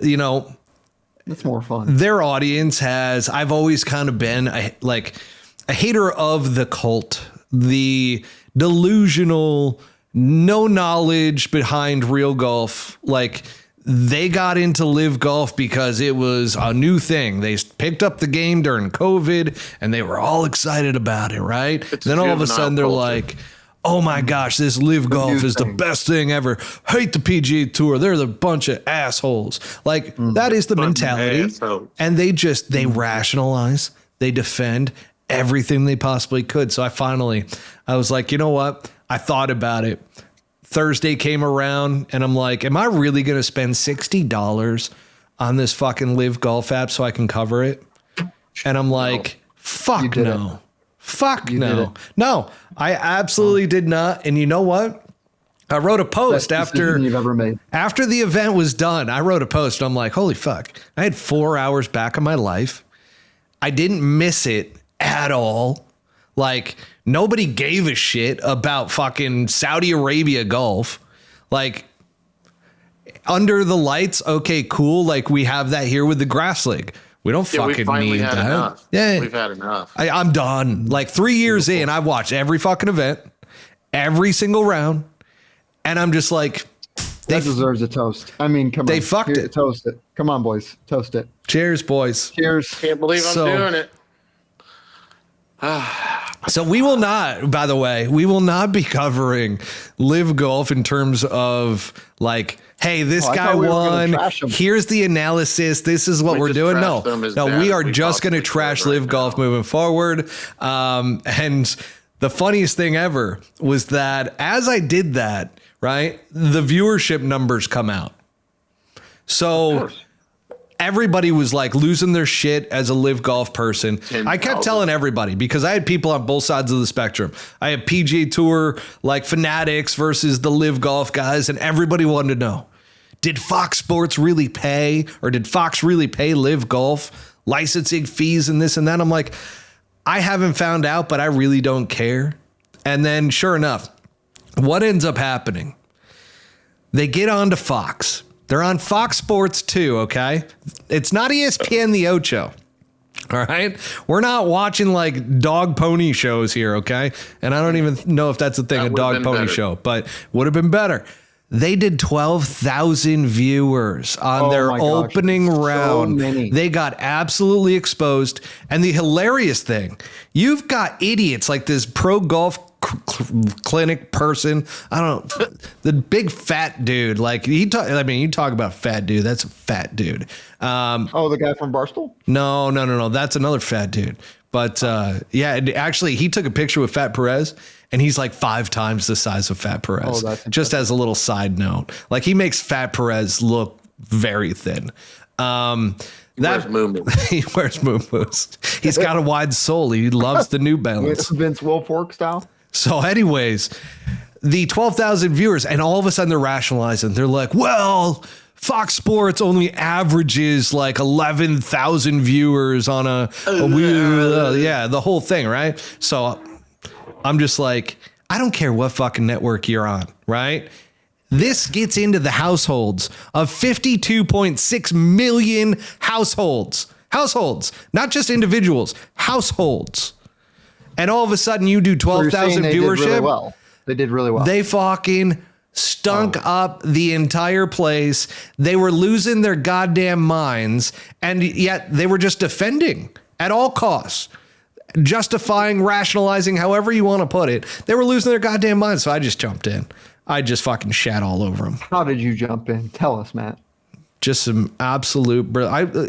it's more fun. Their audience I've always kind of been a hater of the cult, the delusional, no knowledge behind real golf. Like, they got into LIV Golf because it was a new thing. They picked up the game during COVID and they were all excited about it, right? Then all of a sudden they're like, oh my gosh, this LIV Golf is the best thing ever. Hate the PGA Tour. They're the bunch of assholes. Like, that is the mentality. And they rationalize, they defend everything they possibly could. So I was like, you know what? I thought about it. Thursday came around and I'm like, am I really going to spend $60 on this fucking LIV Golf app so I can cover it? And I'm like, fuck no. Fuck no. No, I absolutely did not. And you know what? I wrote a post after the event was done. I wrote a post. I'm like, holy fuck. I had 4 hours back of my life. I didn't miss it at all. Like, nobody gave a shit about fucking Saudi Arabia golf. Like, under the lights, okay, cool. Like, we have that here with the grass league. We don't fucking need that. Enough. Yeah, we've had enough. I'm done. Like, 3 years in, I've watched every fucking event, every single round, and I'm just like, that deserves a toast. I mean, come on, they fucked it. Toast it. Come on, boys, toast it. Cheers, boys. Cheers. Can't believe I'm doing it. So we will not, by the way, be covering LIV Golf in terms of like, hey, this guy won. Here's the analysis. This is what we're doing. No, we are just going to trash LIV Golf moving forward. And the funniest thing ever was that as I did that, right, the viewership numbers come out. So everybody was like losing their shit as a LIV Golf person. 10, I kept telling everybody because I had people on both sides of the spectrum. I had PGA Tour like fanatics versus the LIV Golf guys, and everybody wanted to know, did Fox Sports really pay, or did Fox really pay LIV Golf licensing fees and this and that? I'm like, I haven't found out, but I really don't care. And then sure enough, what ends up happening? They get onto Fox. They're on Fox Sports too, okay? It's not ESPN the Ocho, all right? We're not watching like dog pony shows here, okay? And I don't even know if that's a thing, a dog pony show, but would have been better. They did 12,000 viewers on their opening round. They got absolutely exposed. And the hilarious thing, you've got idiots like this pro golf clinic person. I don't know, the big fat dude. Like you talk about fat dude. That's a fat dude. The guy from Barstool? No. That's another fat dude. But yeah, actually, he took a picture with Fat Perez, and he's like 5 times the size of Fat Perez. Just as a little side note, like he makes Fat Perez look very thin. He wears moo-moos. He wears moo-moos. He's got a wide sole. He loves the New Balance. Vince Wilfork style. So anyways, the 12,000 viewers, and all of a sudden they're rationalizing. They're like, well, Fox Sports only averages like 11,000 viewers on the whole thing, right? So I'm just like, I don't care what fucking network you're on, right? This gets into the households of 52.6 million households, not just individuals, households. And all of a sudden you do 12,000 viewership. They did really well. They fucking stunk up the entire place. They were losing their goddamn minds, and yet they were just defending at all costs, justifying, rationalizing, however you want to put it. They were losing their goddamn minds. So I just jumped in. I just fucking shat all over them. How did you jump in? Tell us, Matt. Just some absolute.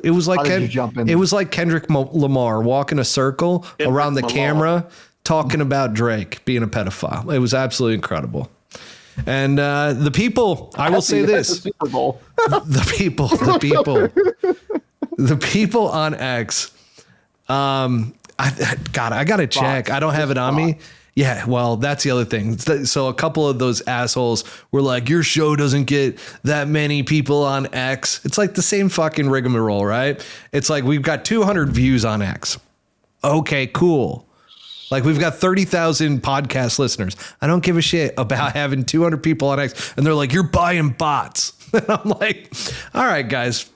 It was like it was like Kendrick Lamar walking a circle around the camera, talking about Drake being a pedophile. It was absolutely incredible. And the people, I will say this: Super Bowl. the people on X. I gotta check. I don't have it on me. Yeah, well, that's the other thing. So a couple of those assholes were like, your show doesn't get that many people on X. It's like the same fucking rigmarole, right? It's like we've got 200 views on X. Okay, cool. Like we've got 30,000 podcast listeners. I don't give a shit about having 200 people on X. And they're like, you're buying bots. And I'm like, all right, guys.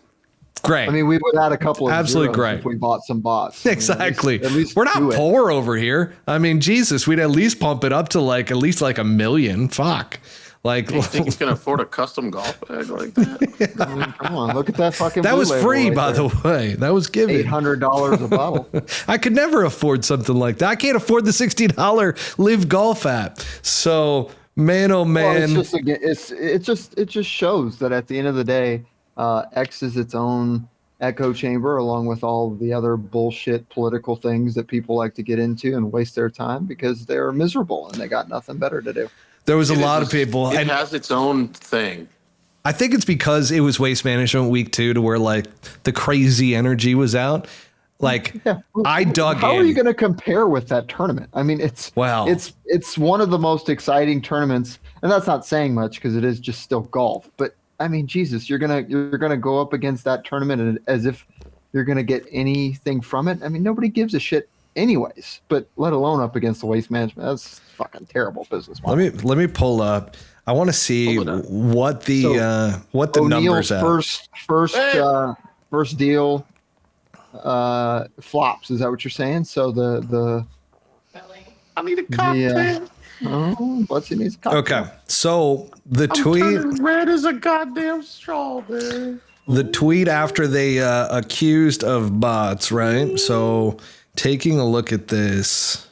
Great. I mean, we would add a couple of absolutely great if we bought some bots. Exactly. At least we're not poor over here. I mean, Jesus, we'd at least pump it up to like at least like 1 million. Fuck. Like, you think you can afford a custom golf bag like that? I mean, come on, look at that fucking. That was free, by the way. That was given. $800 a bottle. I could never afford something like that. I can't afford the $60 LIV Golf app. So, man, oh man. Well, it just shows that at the end of the day, X is its own echo chamber, along with all the other bullshit political things that people like to get into and waste their time because they're miserable and they got nothing better to do. There was a lot of people. It has its own thing. I think it's because it was Waste Management Week 2 to where like the crazy energy was out. Like I dug in. How are you going to compare with that tournament? I mean, it's one of the most exciting tournaments, and that's not saying much because it is just still golf. But I mean, Jesus, you're gonna go up against that tournament as if you're gonna get anything from it. I mean, nobody gives a shit anyways, but let alone up against the Waste Management. That's fucking terrible business model. Let me pull up. I want to see what the numbers are. First deal flops. Is that what you're saying? So the I need a cocktail. Buttsy needs a cocktail. Okay, so the tweet red as a goddamn strawberry. The tweet after they accused of bots, right? So taking a look at this.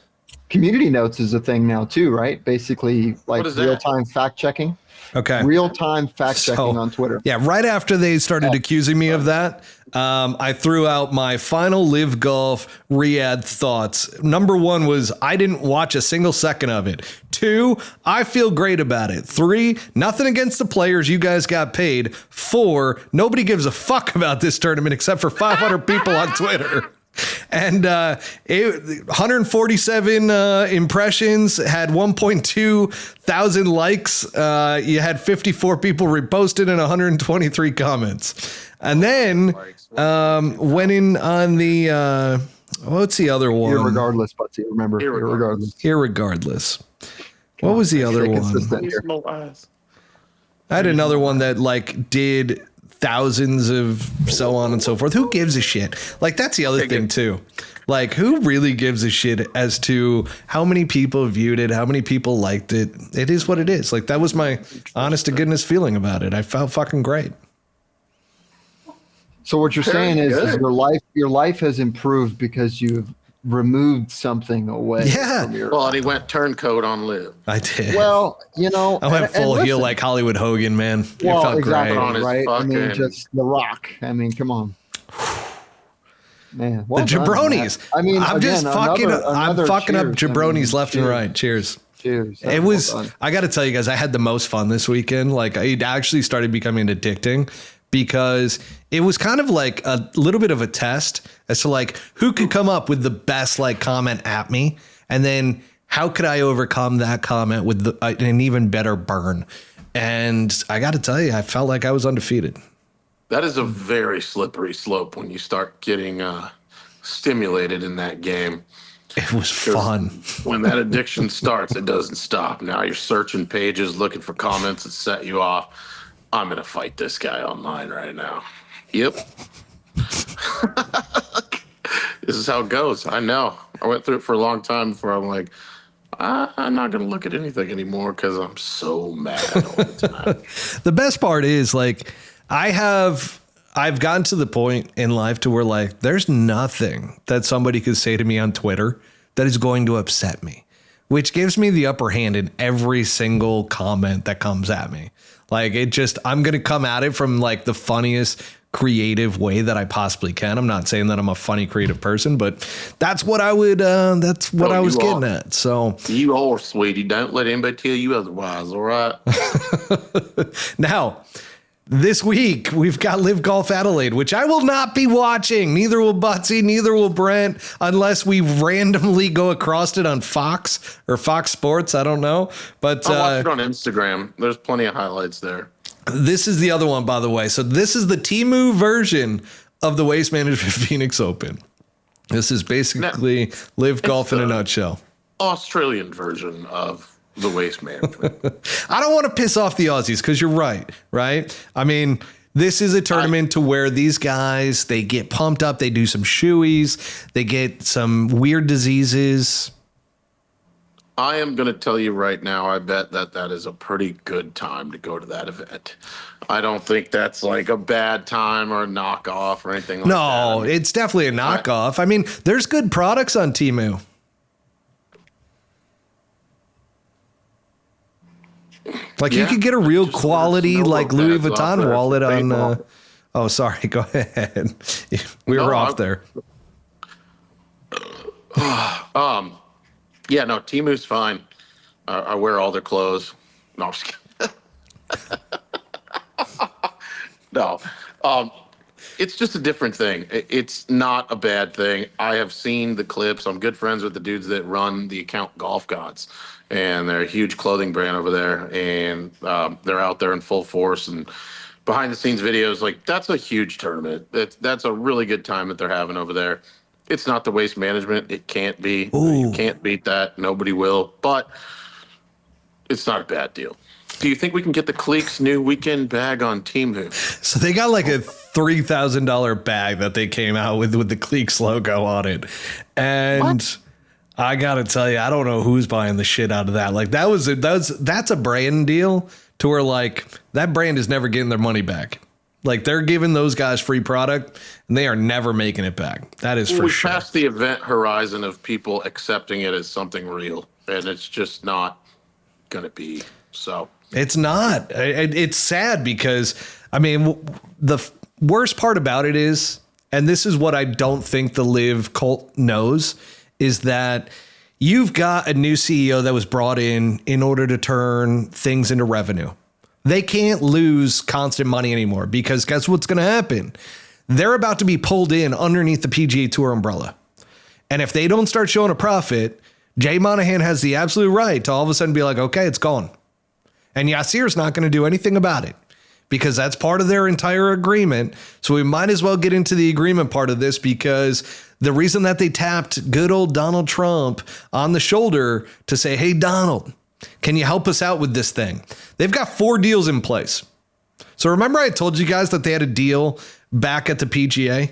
Community notes is a thing now too, right? Basically like real-time fact checking. Okay. Real-time fact checking on Twitter. Yeah, right after they started accusing me of that, I threw out my final LIV Golf Riyadh thoughts. Number 1 was I didn't watch a single second of it. 2, I feel great about it. 3, nothing against the players. You guys got paid. 4, nobody gives a fuck about this tournament except for 500 people on Twitter. And 147 impressions, had 1.2 thousand likes. You had 54 people reposted and 123 comments. And then went in on the what's the other one? Irregardless, Buttsy. Remember, irregardless. What was the other one? I had another one that like did thousands of so on and so forth. Who gives a shit? Like that's the other thing too. Like who really gives a shit as to how many people viewed it, how many people liked it? It is what it is. Like that was my honest to goodness feeling about it. I felt fucking great. So what you're saying is your life has improved because you've removed something away. Yeah. Well, and he went turncoat on LIV. I did. Well, you know, I went full heel like Hollywood Hogan, man. It felt exactly great. Right. I mean, just The Rock. I mean, come on. Man, the jabronis. I mean, I'm just fucking up jabronis left and right. Cheers. It was, I got to tell you guys, I had the most fun this weekend. Like it actually started becoming addicting because it was kind of like a little bit of a test as to like who could come up with the best like comment at me. And then how could I overcome that comment with an even better burn? And I got to tell you, I felt like I was undefeated. That is a very slippery slope when you start getting stimulated in that game. It was fun. When that addiction starts, it doesn't stop. Now you're searching pages, looking for comments that set you off. I'm going to fight this guy online right now. Yep. This is how it goes. I know. I went through it for a long time before I'm like, I'm not going to look at anything anymore because I'm so mad all the time. The best part is like, I've gotten to the point in life to where like, there's nothing that somebody could say to me on Twitter that is going to upset me, which gives me the upper hand in every single comment that comes at me. Like I'm going to come at it from like the funniest creative way that I possibly can. I'm not saying that I'm a funny creative person, but that's what I would, that's what I was getting at. So you are, sweetie. Don't let anybody tell you otherwise. All right. Now, This week, we've got LIV Golf Adelaide, which I will not be watching. Neither will Buttsy, neither will Brent, unless we randomly go across it on Fox or Fox Sports. I don't know. But I'll watch it on Instagram. There's plenty of highlights there. This is the other one, by the way. So this is the Temu version of the Waste Management Phoenix Open. This is basically LIV Golf in a nutshell. Australian version of the Waste Management. I don't want to piss off the Aussies because you're right? I mean, this is a tournament to where these guys, they get pumped up. They do some shoeies. They get some weird diseases. I am going to tell you right now, I bet that is a pretty good time to go to that event. I don't think that's like a bad time or a knockoff or anything like that. No, it's definitely a knockoff. I mean, there's good products on Temu. Like you could get a real quality like Louis Vuitton wallet on. Oh, sorry. Go ahead. We were off there. Yeah, no, Temu's fine. I wear all their clothes. No, I'm just kidding. No, it's just a different thing. It's not a bad thing. I have seen the clips. I'm good friends with the dudes that run the account Golf Gods, and they're a huge clothing brand over there, and they're out there in full force and behind the scenes videos. Like, that's a huge tournament. That's a really good time that they're having over there. It's not the Waste Management. It can't be. Ooh. You can't beat that. Nobody will. But it's not a bad deal. Do you think we can get the Cleeks new weekend bag on Temu? So they got like a $3,000 bag that they came out with the Cleeks logo on it. And what? I got to tell you, I don't know who's buying the shit out of that. Like that's a brand deal to where like that brand is never getting their money back. Like they're giving those guys free product and they are never making it back. That is for sure. We passed the event horizon of people accepting it as something real, and it's just not going to be so. It's not. It's sad because, I mean, the worst part about it is, and this is what I don't think the LIV cult knows, is that you've got a new CEO that was brought in order to turn things into revenue. They can't lose constant money anymore because guess what's going to happen? They're about to be pulled in underneath the PGA Tour umbrella. And if they don't start showing a profit, Jay Monahan has the absolute right to all of a sudden be like, okay, it's gone. And Yasir's not going to do anything about it because that's part of their entire agreement. So we might as well get into the agreement part of this because the reason that they tapped good old Donald Trump on the shoulder to say, hey, Donald, can you help us out with this thing? They've got 4 deals in place. So remember I told you guys that they had a deal back at the PGA?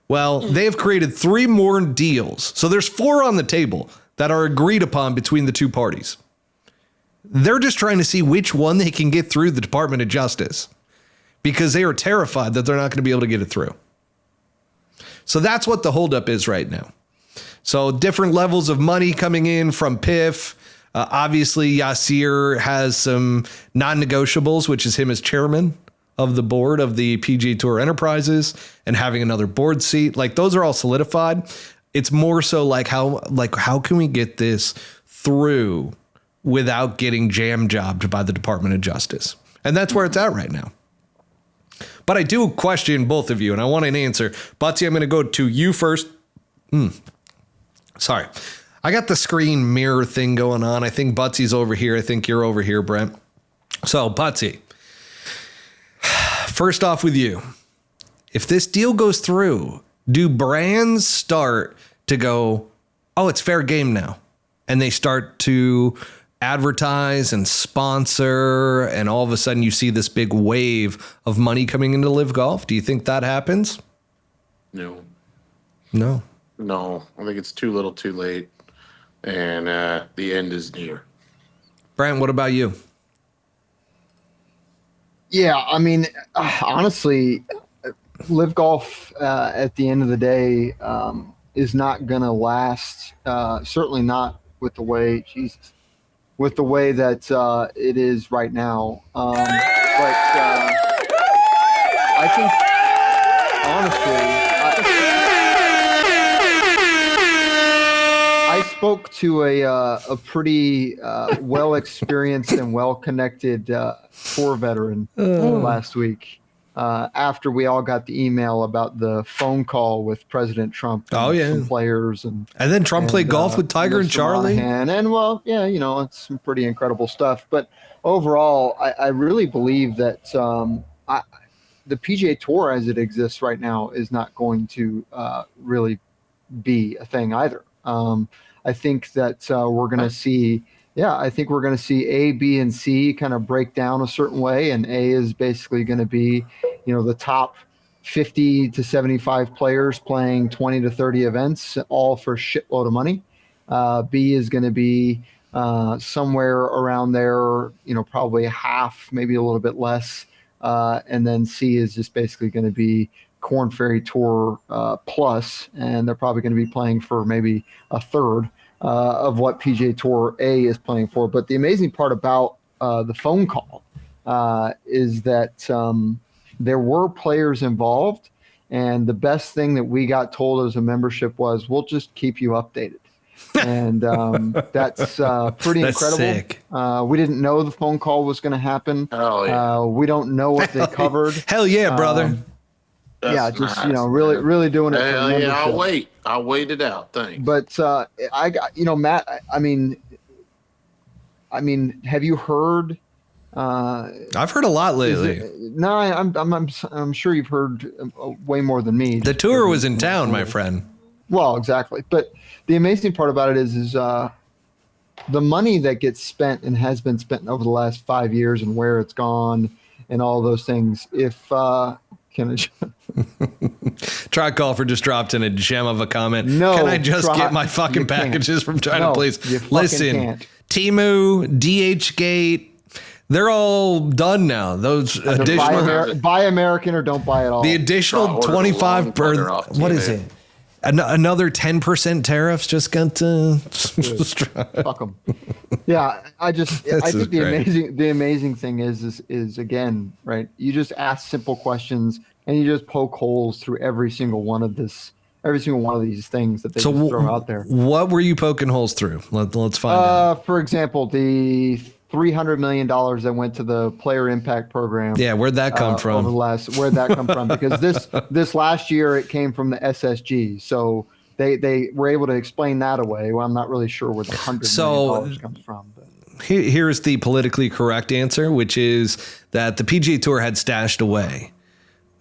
Well, they have created 3 more deals. So there's 4 on the table that are agreed upon between the two parties. They're just trying to see which one they can get through the Department of Justice because they are terrified that they're not going to be able to get it through. So that's what the holdup is right now. So different levels of money coming in from PIF. Obviously, Yasir has some non-negotiables, which is him as chairman of the board of the PGA Tour Enterprises and having another board seat. Like those are all solidified. It's more so like how can we get this through without getting jam-jobbed by the Department of Justice? And that's where it's at right now. But I do question both of you, and I want an answer. Buttsy, I'm going to go to you first. Sorry. I got the screen mirror thing going on. I think Butsy's over here. I think you're over here, Brent. So, Buttsy, first off with you. If this deal goes through, do brands start to go, oh, it's fair game now? And they start to advertise and sponsor, and all of a sudden you see this big wave of money coming into LIV Golf? Do you think that happens? No. I think it's too little too late, and the end is near. Brent, what about you? Yeah, I mean, honestly, LIV Golf at the end of the day is not going to last, certainly not with the way, with the way that it is right now. But I think, honestly, spoke to a pretty well experienced and well connected tour veteran last week. After we all got the email about the phone call with President Trump and some players. And then Trump played golf with Tiger and Charlie. It's some pretty incredible stuff. But overall, I really believe that the PGA Tour as it exists right now is not going to really be a thing either. I think that we're going to see... Yeah, I think we're going to see A, B, and C kind of break down a certain way, and A is basically going to be, the top 50 to 75 players playing 20 to 30 events, all for a shitload of money. B is going to be somewhere around there, probably half, maybe a little bit less, and then C is just basically going to be Korn Ferry Tour plus, and they're probably going to be playing for maybe a third of what PGA Tour A is playing for. But the amazing part about the phone call is that there were players involved, and the best thing that we got told as a membership was, we'll just keep you updated. And that's pretty incredible. Sick. We didn't know the phone call was going to happen. Oh, yeah. We don't know what they covered. Hell yeah, brother. That's just nice, really doing it. Hell yeah, I'll wait it out. Thanks. But I got, Matt. I mean, have you heard? I've heard a lot lately. I'm sure you've heard way more than me. The tour was in town, my friend. Well, exactly. But the amazing part about it is the money that gets spent and has been spent over the last 5 years and where it's gone and all those things. If Track Golfer just dropped in a gem of a comment. No, can I just get my fucking packages from China, please? Listen, can't. Temu, DHgate, they're all done now. Those additional buy American or don't buy it all. The additional 25 per what is it? Another 10% tariffs just got to fuck them. Yeah, I think the amazing thing is again, right? You just ask simple questions and you just poke holes through every single one of these things that they just throw out there. What were you poking holes through? Let's find out. For example, the $300 million that went to the Player Impact Program. Yeah, where'd that come from? Where'd that come from? Because this last year it came from the SSG. So they were able to explain that away. Well, I'm not really sure where the $100 million comes from. But. Here's the politically correct answer, which is that the PGA Tour had stashed away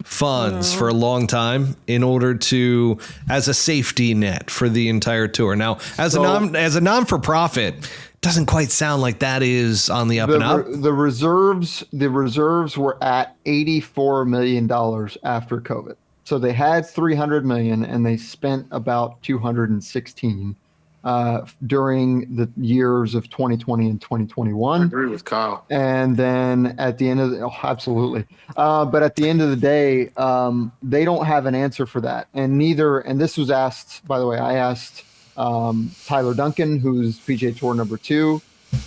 funds for a long time in order to, as a safety net for the entire tour. Now, as a non-for-profit, doesn't quite sound like that is on the up and up. The reserves were at $84 million after COVID. So they had $300 million and they spent about $216 during the years of 2020 and 2021. I agree with Kyle. And then at the end of absolutely. But at the end of the day, they don't have an answer for that. And this was asked, by the way, I asked Tyler Duncan, who's PGA Tour number 2.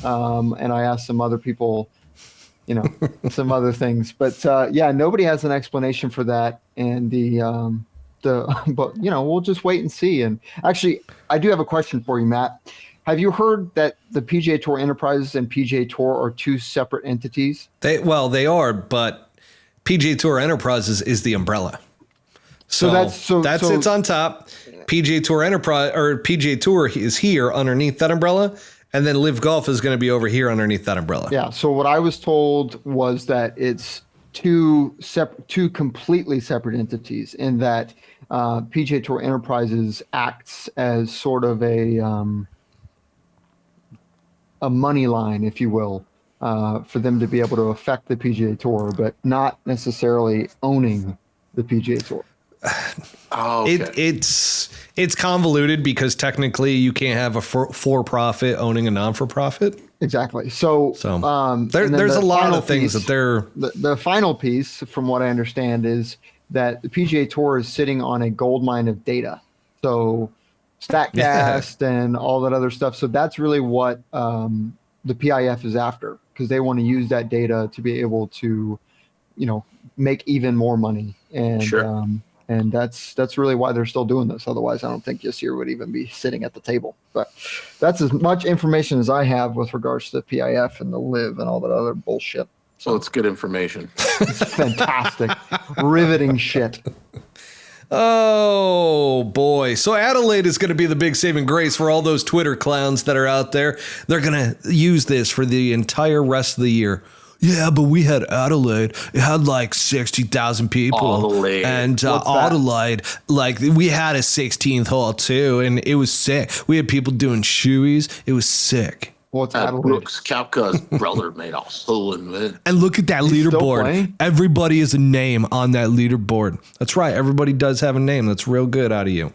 And I asked some other people, some other things, but nobody has an explanation for that. And but we'll just wait and see. And actually, I do have a question for you, Matt. Have you heard that the PGA Tour Enterprises and PGA Tour are two separate entities? They are, but PGA Tour Enterprises is the umbrella. So it's on top. PGA Tour Enterprise or PGA Tour is here underneath that umbrella, and then LIV Golf is going to be over here underneath that umbrella. Yeah. So what I was told was that it's two completely separate entities, in that PGA Tour Enterprises acts as sort of a money line, if you will, for them to be able to affect the PGA Tour, but not necessarily owning the PGA Tour. Okay. It's convoluted because technically you can't have a for-profit owning a non-for-profit. Exactly. So there's a lot of things that they're... The final piece, from what I understand, is that the PGA Tour is sitting on a gold mine of data. So StatCast and all that other stuff. So that's really what the PIF is after, because they want to use that data to be able to, make even more money. And sure. And that's really why they're still doing this. Otherwise, I don't think Yasir would even be sitting at the table. But that's as much information as I have with regards to the PIF and the LIV and all that other bullshit. So it's good information. It's fantastic. Riveting shit. Oh, boy. So Adelaide is going to be the big saving grace for all those Twitter clowns that are out there. They're going to use this for the entire rest of the year. Yeah, but we had Adelaide. It had like 60,000 people. Adelaide. And Adelaide, like we had a 16th hole too, and it was sick. We had people doing shoeies. It was sick. What's Adelaide? Brooks Koepka's brother made a hole in it. And look at that leaderboard. Everybody is a name on that leaderboard. That's right. Everybody does have a name. That's real good out of you.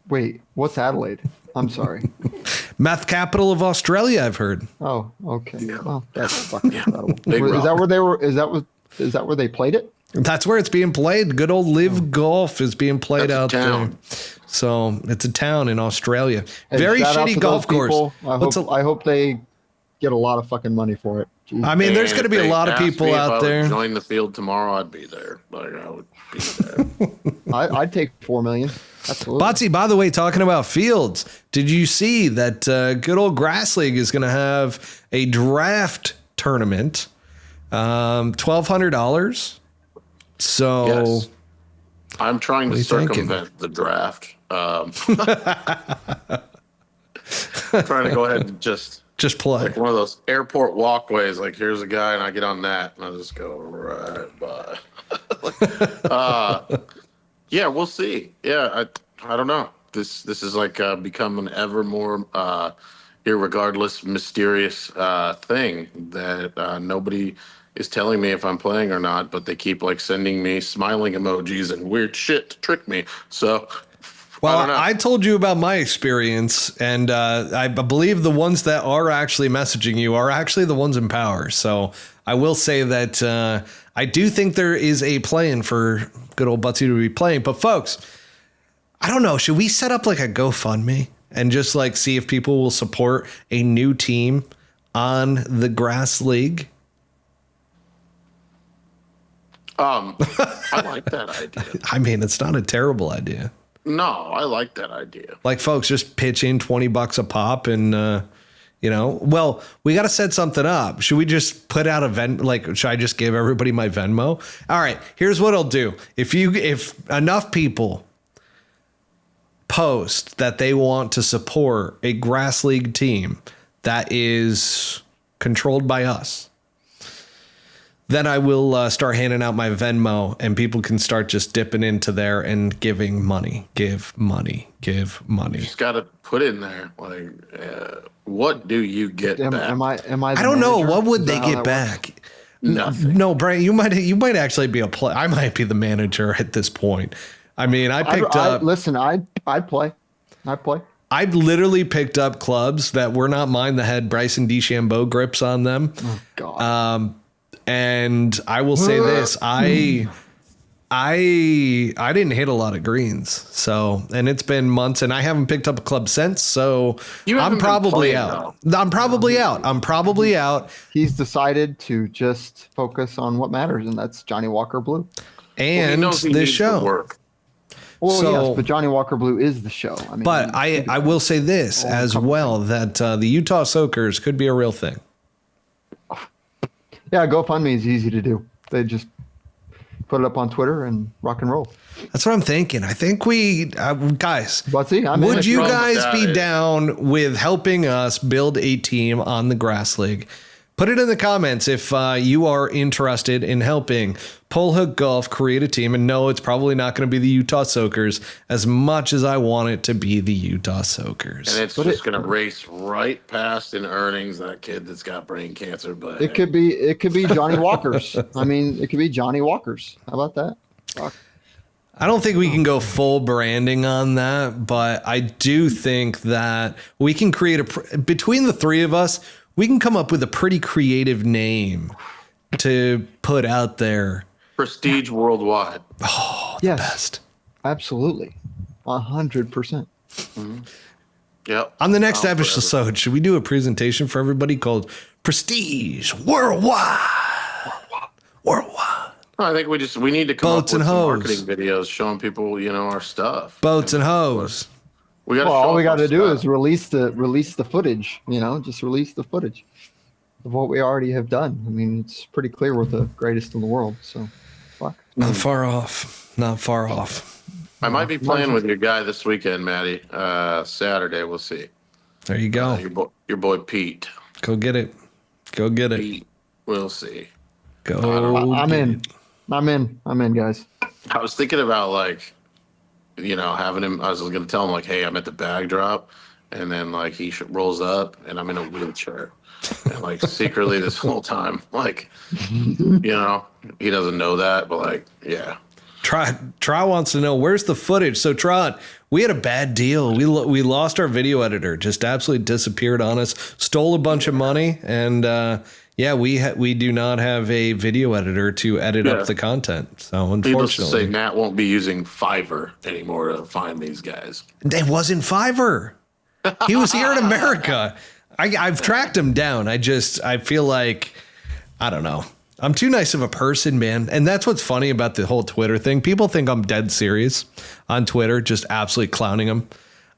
Wait, what's Adelaide? I'm sorry. Meth capital of Australia, I've heard. Oh, okay. Yeah. Well, That's fucking incredible. Big Is rock. that where they were? Is that where they played it? That's where it's being played. Good old LIV Golf is being played That's a out town. there. So it's a town in Australia. Hey, Very shout out shitty to golf those course. people. I hope they get a lot of fucking money for it. Jeez. I mean, there's going to be a lot of people out there. Join the field tomorrow, I'd be there. Like I would be there. I'd take $4 million. Absolutely. Buttsy, by the way, talking about fields, did you see that good old Grass League is going to have a draft tournament, $1,200? So Yes. I'm trying What are to you thinking? circumvent the draft. Trying to go ahead and just play. like one of those airport walkways. Like here's a guy, and I get on that, and I just go right by. Yeah, we'll see. Yeah, I don't know. This is like become an ever more irregardless, mysterious thing that nobody is telling me if I'm playing or not, but they keep like sending me smiling emojis and weird shit to trick me. So, Well, I told you about my experience, and I believe the ones that are actually messaging you are actually the ones in power. So I will say that I do think there is a plan for good old Buttsy to be playing. But folks, I don't know. Should we set up like a GoFundMe and just like see if people will support a new team on the Grass League? I like that idea. I mean, it's not a terrible idea. No, I like that idea. Like, folks, just pitch in $20 a pop and, well, we got to set something up. Should we just put out should I just give everybody my Venmo? All right, here's what I'll do. If enough people post that they want to support a Grass League team that is controlled by us, then I will start handing out my Venmo, and people can start just dipping into there and giving money. Give money. Give money. Just got to put in there, like, what do you get back? Am I? I don't know. manager? What would Is they that how get that works? back? Nothing. No, Brent, you might actually be a play. I might be the manager at this point. I mean, I picked up. Listen, I'd play. I'd play. I literally picked up clubs that were not mine that had Bryson DeChambeau grips on them. Oh God. And I will say this, I didn't hit a lot of greens. So, and it's been months and I haven't picked up a club since. So I'm probably out. I'm probably out. He's decided to just focus on what matters, and that's Johnny Walker Blue. And this show. Work. Well, So- yes, but Johnny Walker Blue is the show. I mean, But I will say this as well, that the Utah Soakers could be a real thing. yeah, GoFundMe is easy to do. They just put it up on Twitter and rock and roll. That's what I'm thinking. I think we, guys, Buttsy, I'm would in. you problem with guys that be is- down with helping us build a team on the Grass League? Put it in the comments if you are interested in helping Pull Hook Golf create a team. And no, it's probably not going to be the Utah Soakers as much as I want it to be the Utah Soakers. And it's just going to race right past in earnings that kid that's got brain cancer. But It could be Johnny Walker's. I mean, it could be Johnny Walker's. How about that? Fuck. I don't think we can go full branding on that, but I do think that we can create between the three of us, we can come up with a pretty creative name to put out there. prestige worldwide. Oh, Yes. best. Absolutely. 100%. Yep. On the next Forever. episode, should we do a presentation for everybody called Prestige Worldwide? Worldwide. I think we need to come Boats up with and some hoes. marketing videos showing people, our stuff. Boats and hoes. We got. Well, all we got to do is release the footage. Just release the footage of what we already have done. I mean, it's pretty clear we're the greatest in the world. So, fuck. Not far off. Not far off. I might be playing with your guy this weekend, Matty. Saturday, we'll see. There you go. Your boy Pete. Go get it. Go get it. Pete, we'll see. Go. I'm in. I'm in, guys. I was thinking about having him. I was going to tell him like, hey, I'm at the bag drop, and then he rolls up, and I'm in a wheelchair, and secretly this whole time, he doesn't know that, but yeah. Try wants to know where's the footage. So Trot, we had a bad deal. We lost our video editor. Just absolutely disappeared on us. Stole a bunch of money, and we do not have a video editor to edit up the content. So unfortunately, needless to say, Matt won't be using Fiverr anymore to find these guys. It wasn't Fiverr. He was here in America. I've tracked him down. I feel like, I don't know. I'm too nice of a person, man. And that's what's funny about the whole Twitter thing. People think I'm dead serious on Twitter, just absolutely clowning them.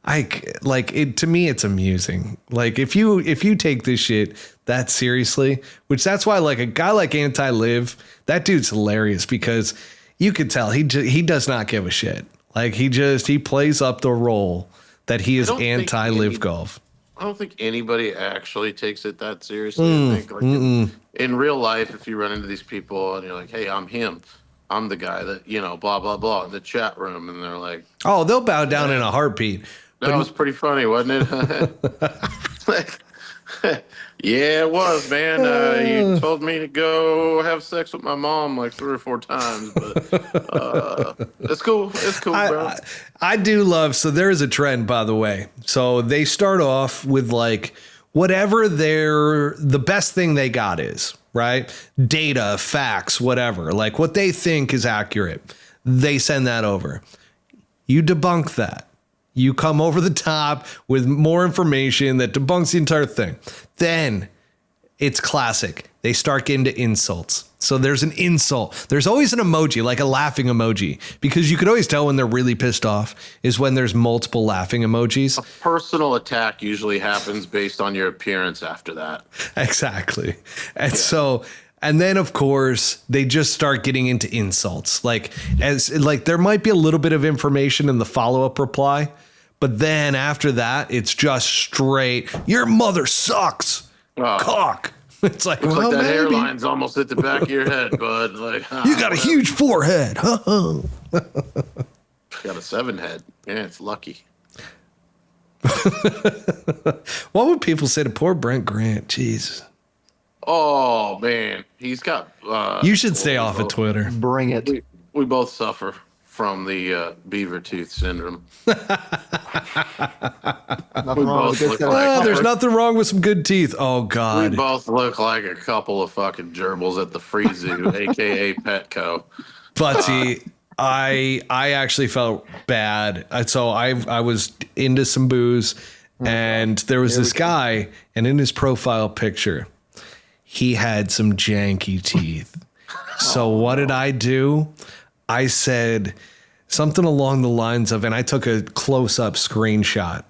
To me, it's amusing. If you take this shit that seriously, which that's why a guy like Anti-LIV, that dude's hilarious because you could tell he does not give a shit. He plays up the role that he is anti-LIV golf. I don't think anybody actually takes it that seriously. I think in real life, if you run into these people and you're like, hey, I'm him. I'm the guy that, blah, blah, blah, in the chat room. And they're like, oh, they'll bow down in a heartbeat. That was pretty funny, wasn't it? Yeah, it was, man. You told me to go have sex with my mom 3 or 4 times, but it's cool. It's cool, bro. I do love. So there is a trend, by the way. So they start off with whatever the best thing they got is, right? Data, facts, whatever. What they think is accurate. They send that over. You debunk that. You come over the top with more information that debunks the entire thing. Then it's classic. They start getting to insults. So there's an insult. There's always an emoji, like a laughing emoji, because you could always tell when they're really pissed off is when there's multiple laughing emojis. A personal attack usually happens based on your appearance after that. Exactly. And and then, of course, they just start getting into insults. There might be a little bit of information in the follow-up reply, but then after that, it's just straight, your mother sucks, cock. It's that hairline's almost at the back of your head, bud. You got a huge forehead. Got a 7 head. Yeah, it's lucky. What would people say to poor Brent Grant? Jeez. Oh, man. He's got... you should stay off of Twitter. Bring it. We both suffer from the beaver tooth syndrome. There's nothing wrong with some good teeth. Oh, God. We both look like a couple of fucking gerbils at the Free Zoo, a.k.a. Petco. Buttsy, I actually felt bad. So I was into some booze, and there was this guy, and in his profile picture, he had some janky teeth. So what did I do? I said something along the lines of, and I took a close-up screenshot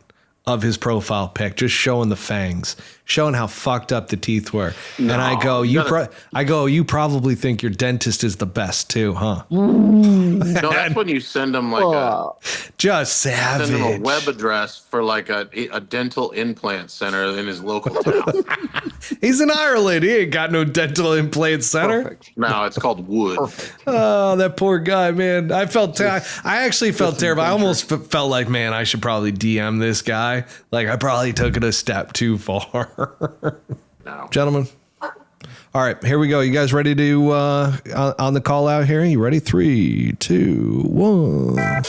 of his profile pic, just showing the fangs, showing how fucked up the teeth were. No, and I go, you probably think your dentist is the best too, huh? No, that's when you send them just savage. Send him a web address for a dental implant center in his local town. He's in Ireland. He ain't got no dental implant center. Perfect. No, it's called Wood. Perfect. Oh, that poor guy, man. I actually felt terrible. I almost felt like, man, I should probably DM this guy. I probably took it a step too far. No. Gentlemen. All right, here we go. You guys ready to on the call out here? You ready? 3, 2, 1.